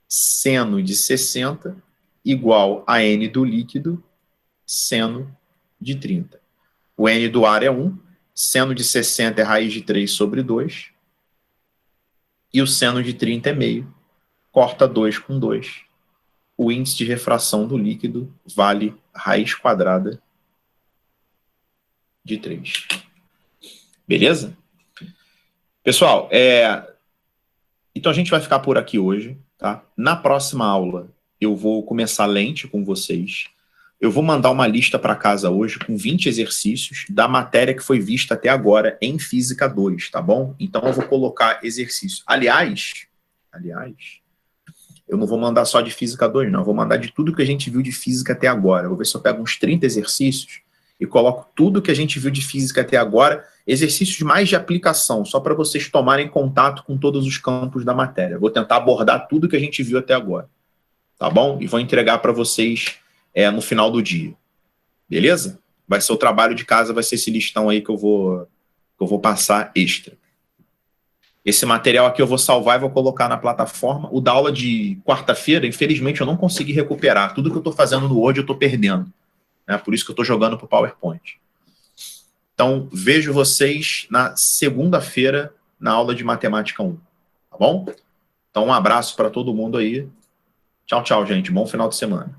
seno de 60 igual a N do líquido seno de 30. O N do ar é 1, seno de 60 é raiz de 3 sobre 2, e o seno de 30 é meio. Corta 2 com 2. O índice de refração do líquido vale raiz quadrada de 3. Beleza? Pessoal, então a gente vai ficar por aqui hoje, tá? Na próxima aula, eu vou começar lente com vocês. Eu vou mandar uma lista para casa hoje com 20 exercícios da matéria que foi vista até agora em Física 2, tá bom? Então eu vou colocar exercício. Aliás, eu não vou mandar só de Física 2, não. Eu vou mandar de tudo que a gente viu de Física até agora. Eu vou ver se eu pego uns 30 exercícios e coloco tudo que a gente viu de Física até agora, exercícios mais de aplicação, só para vocês tomarem contato com todos os campos da matéria. Eu vou tentar abordar tudo que a gente viu até agora. Tá bom? E vou entregar para vocês no final do dia. Beleza? Vai ser o trabalho de casa, vai ser esse listão aí que eu vou passar extra. Esse material aqui eu vou salvar e vou colocar na plataforma. O da aula de quarta-feira, infelizmente, eu não consegui recuperar. Tudo que eu estou fazendo no Word eu estou perdendo. Né? Por isso que eu estou jogando para o PowerPoint. Então, vejo vocês na segunda-feira na aula de Matemática 1. Tá bom? Então, um abraço para todo mundo aí. Tchau, tchau, gente. Bom final de semana.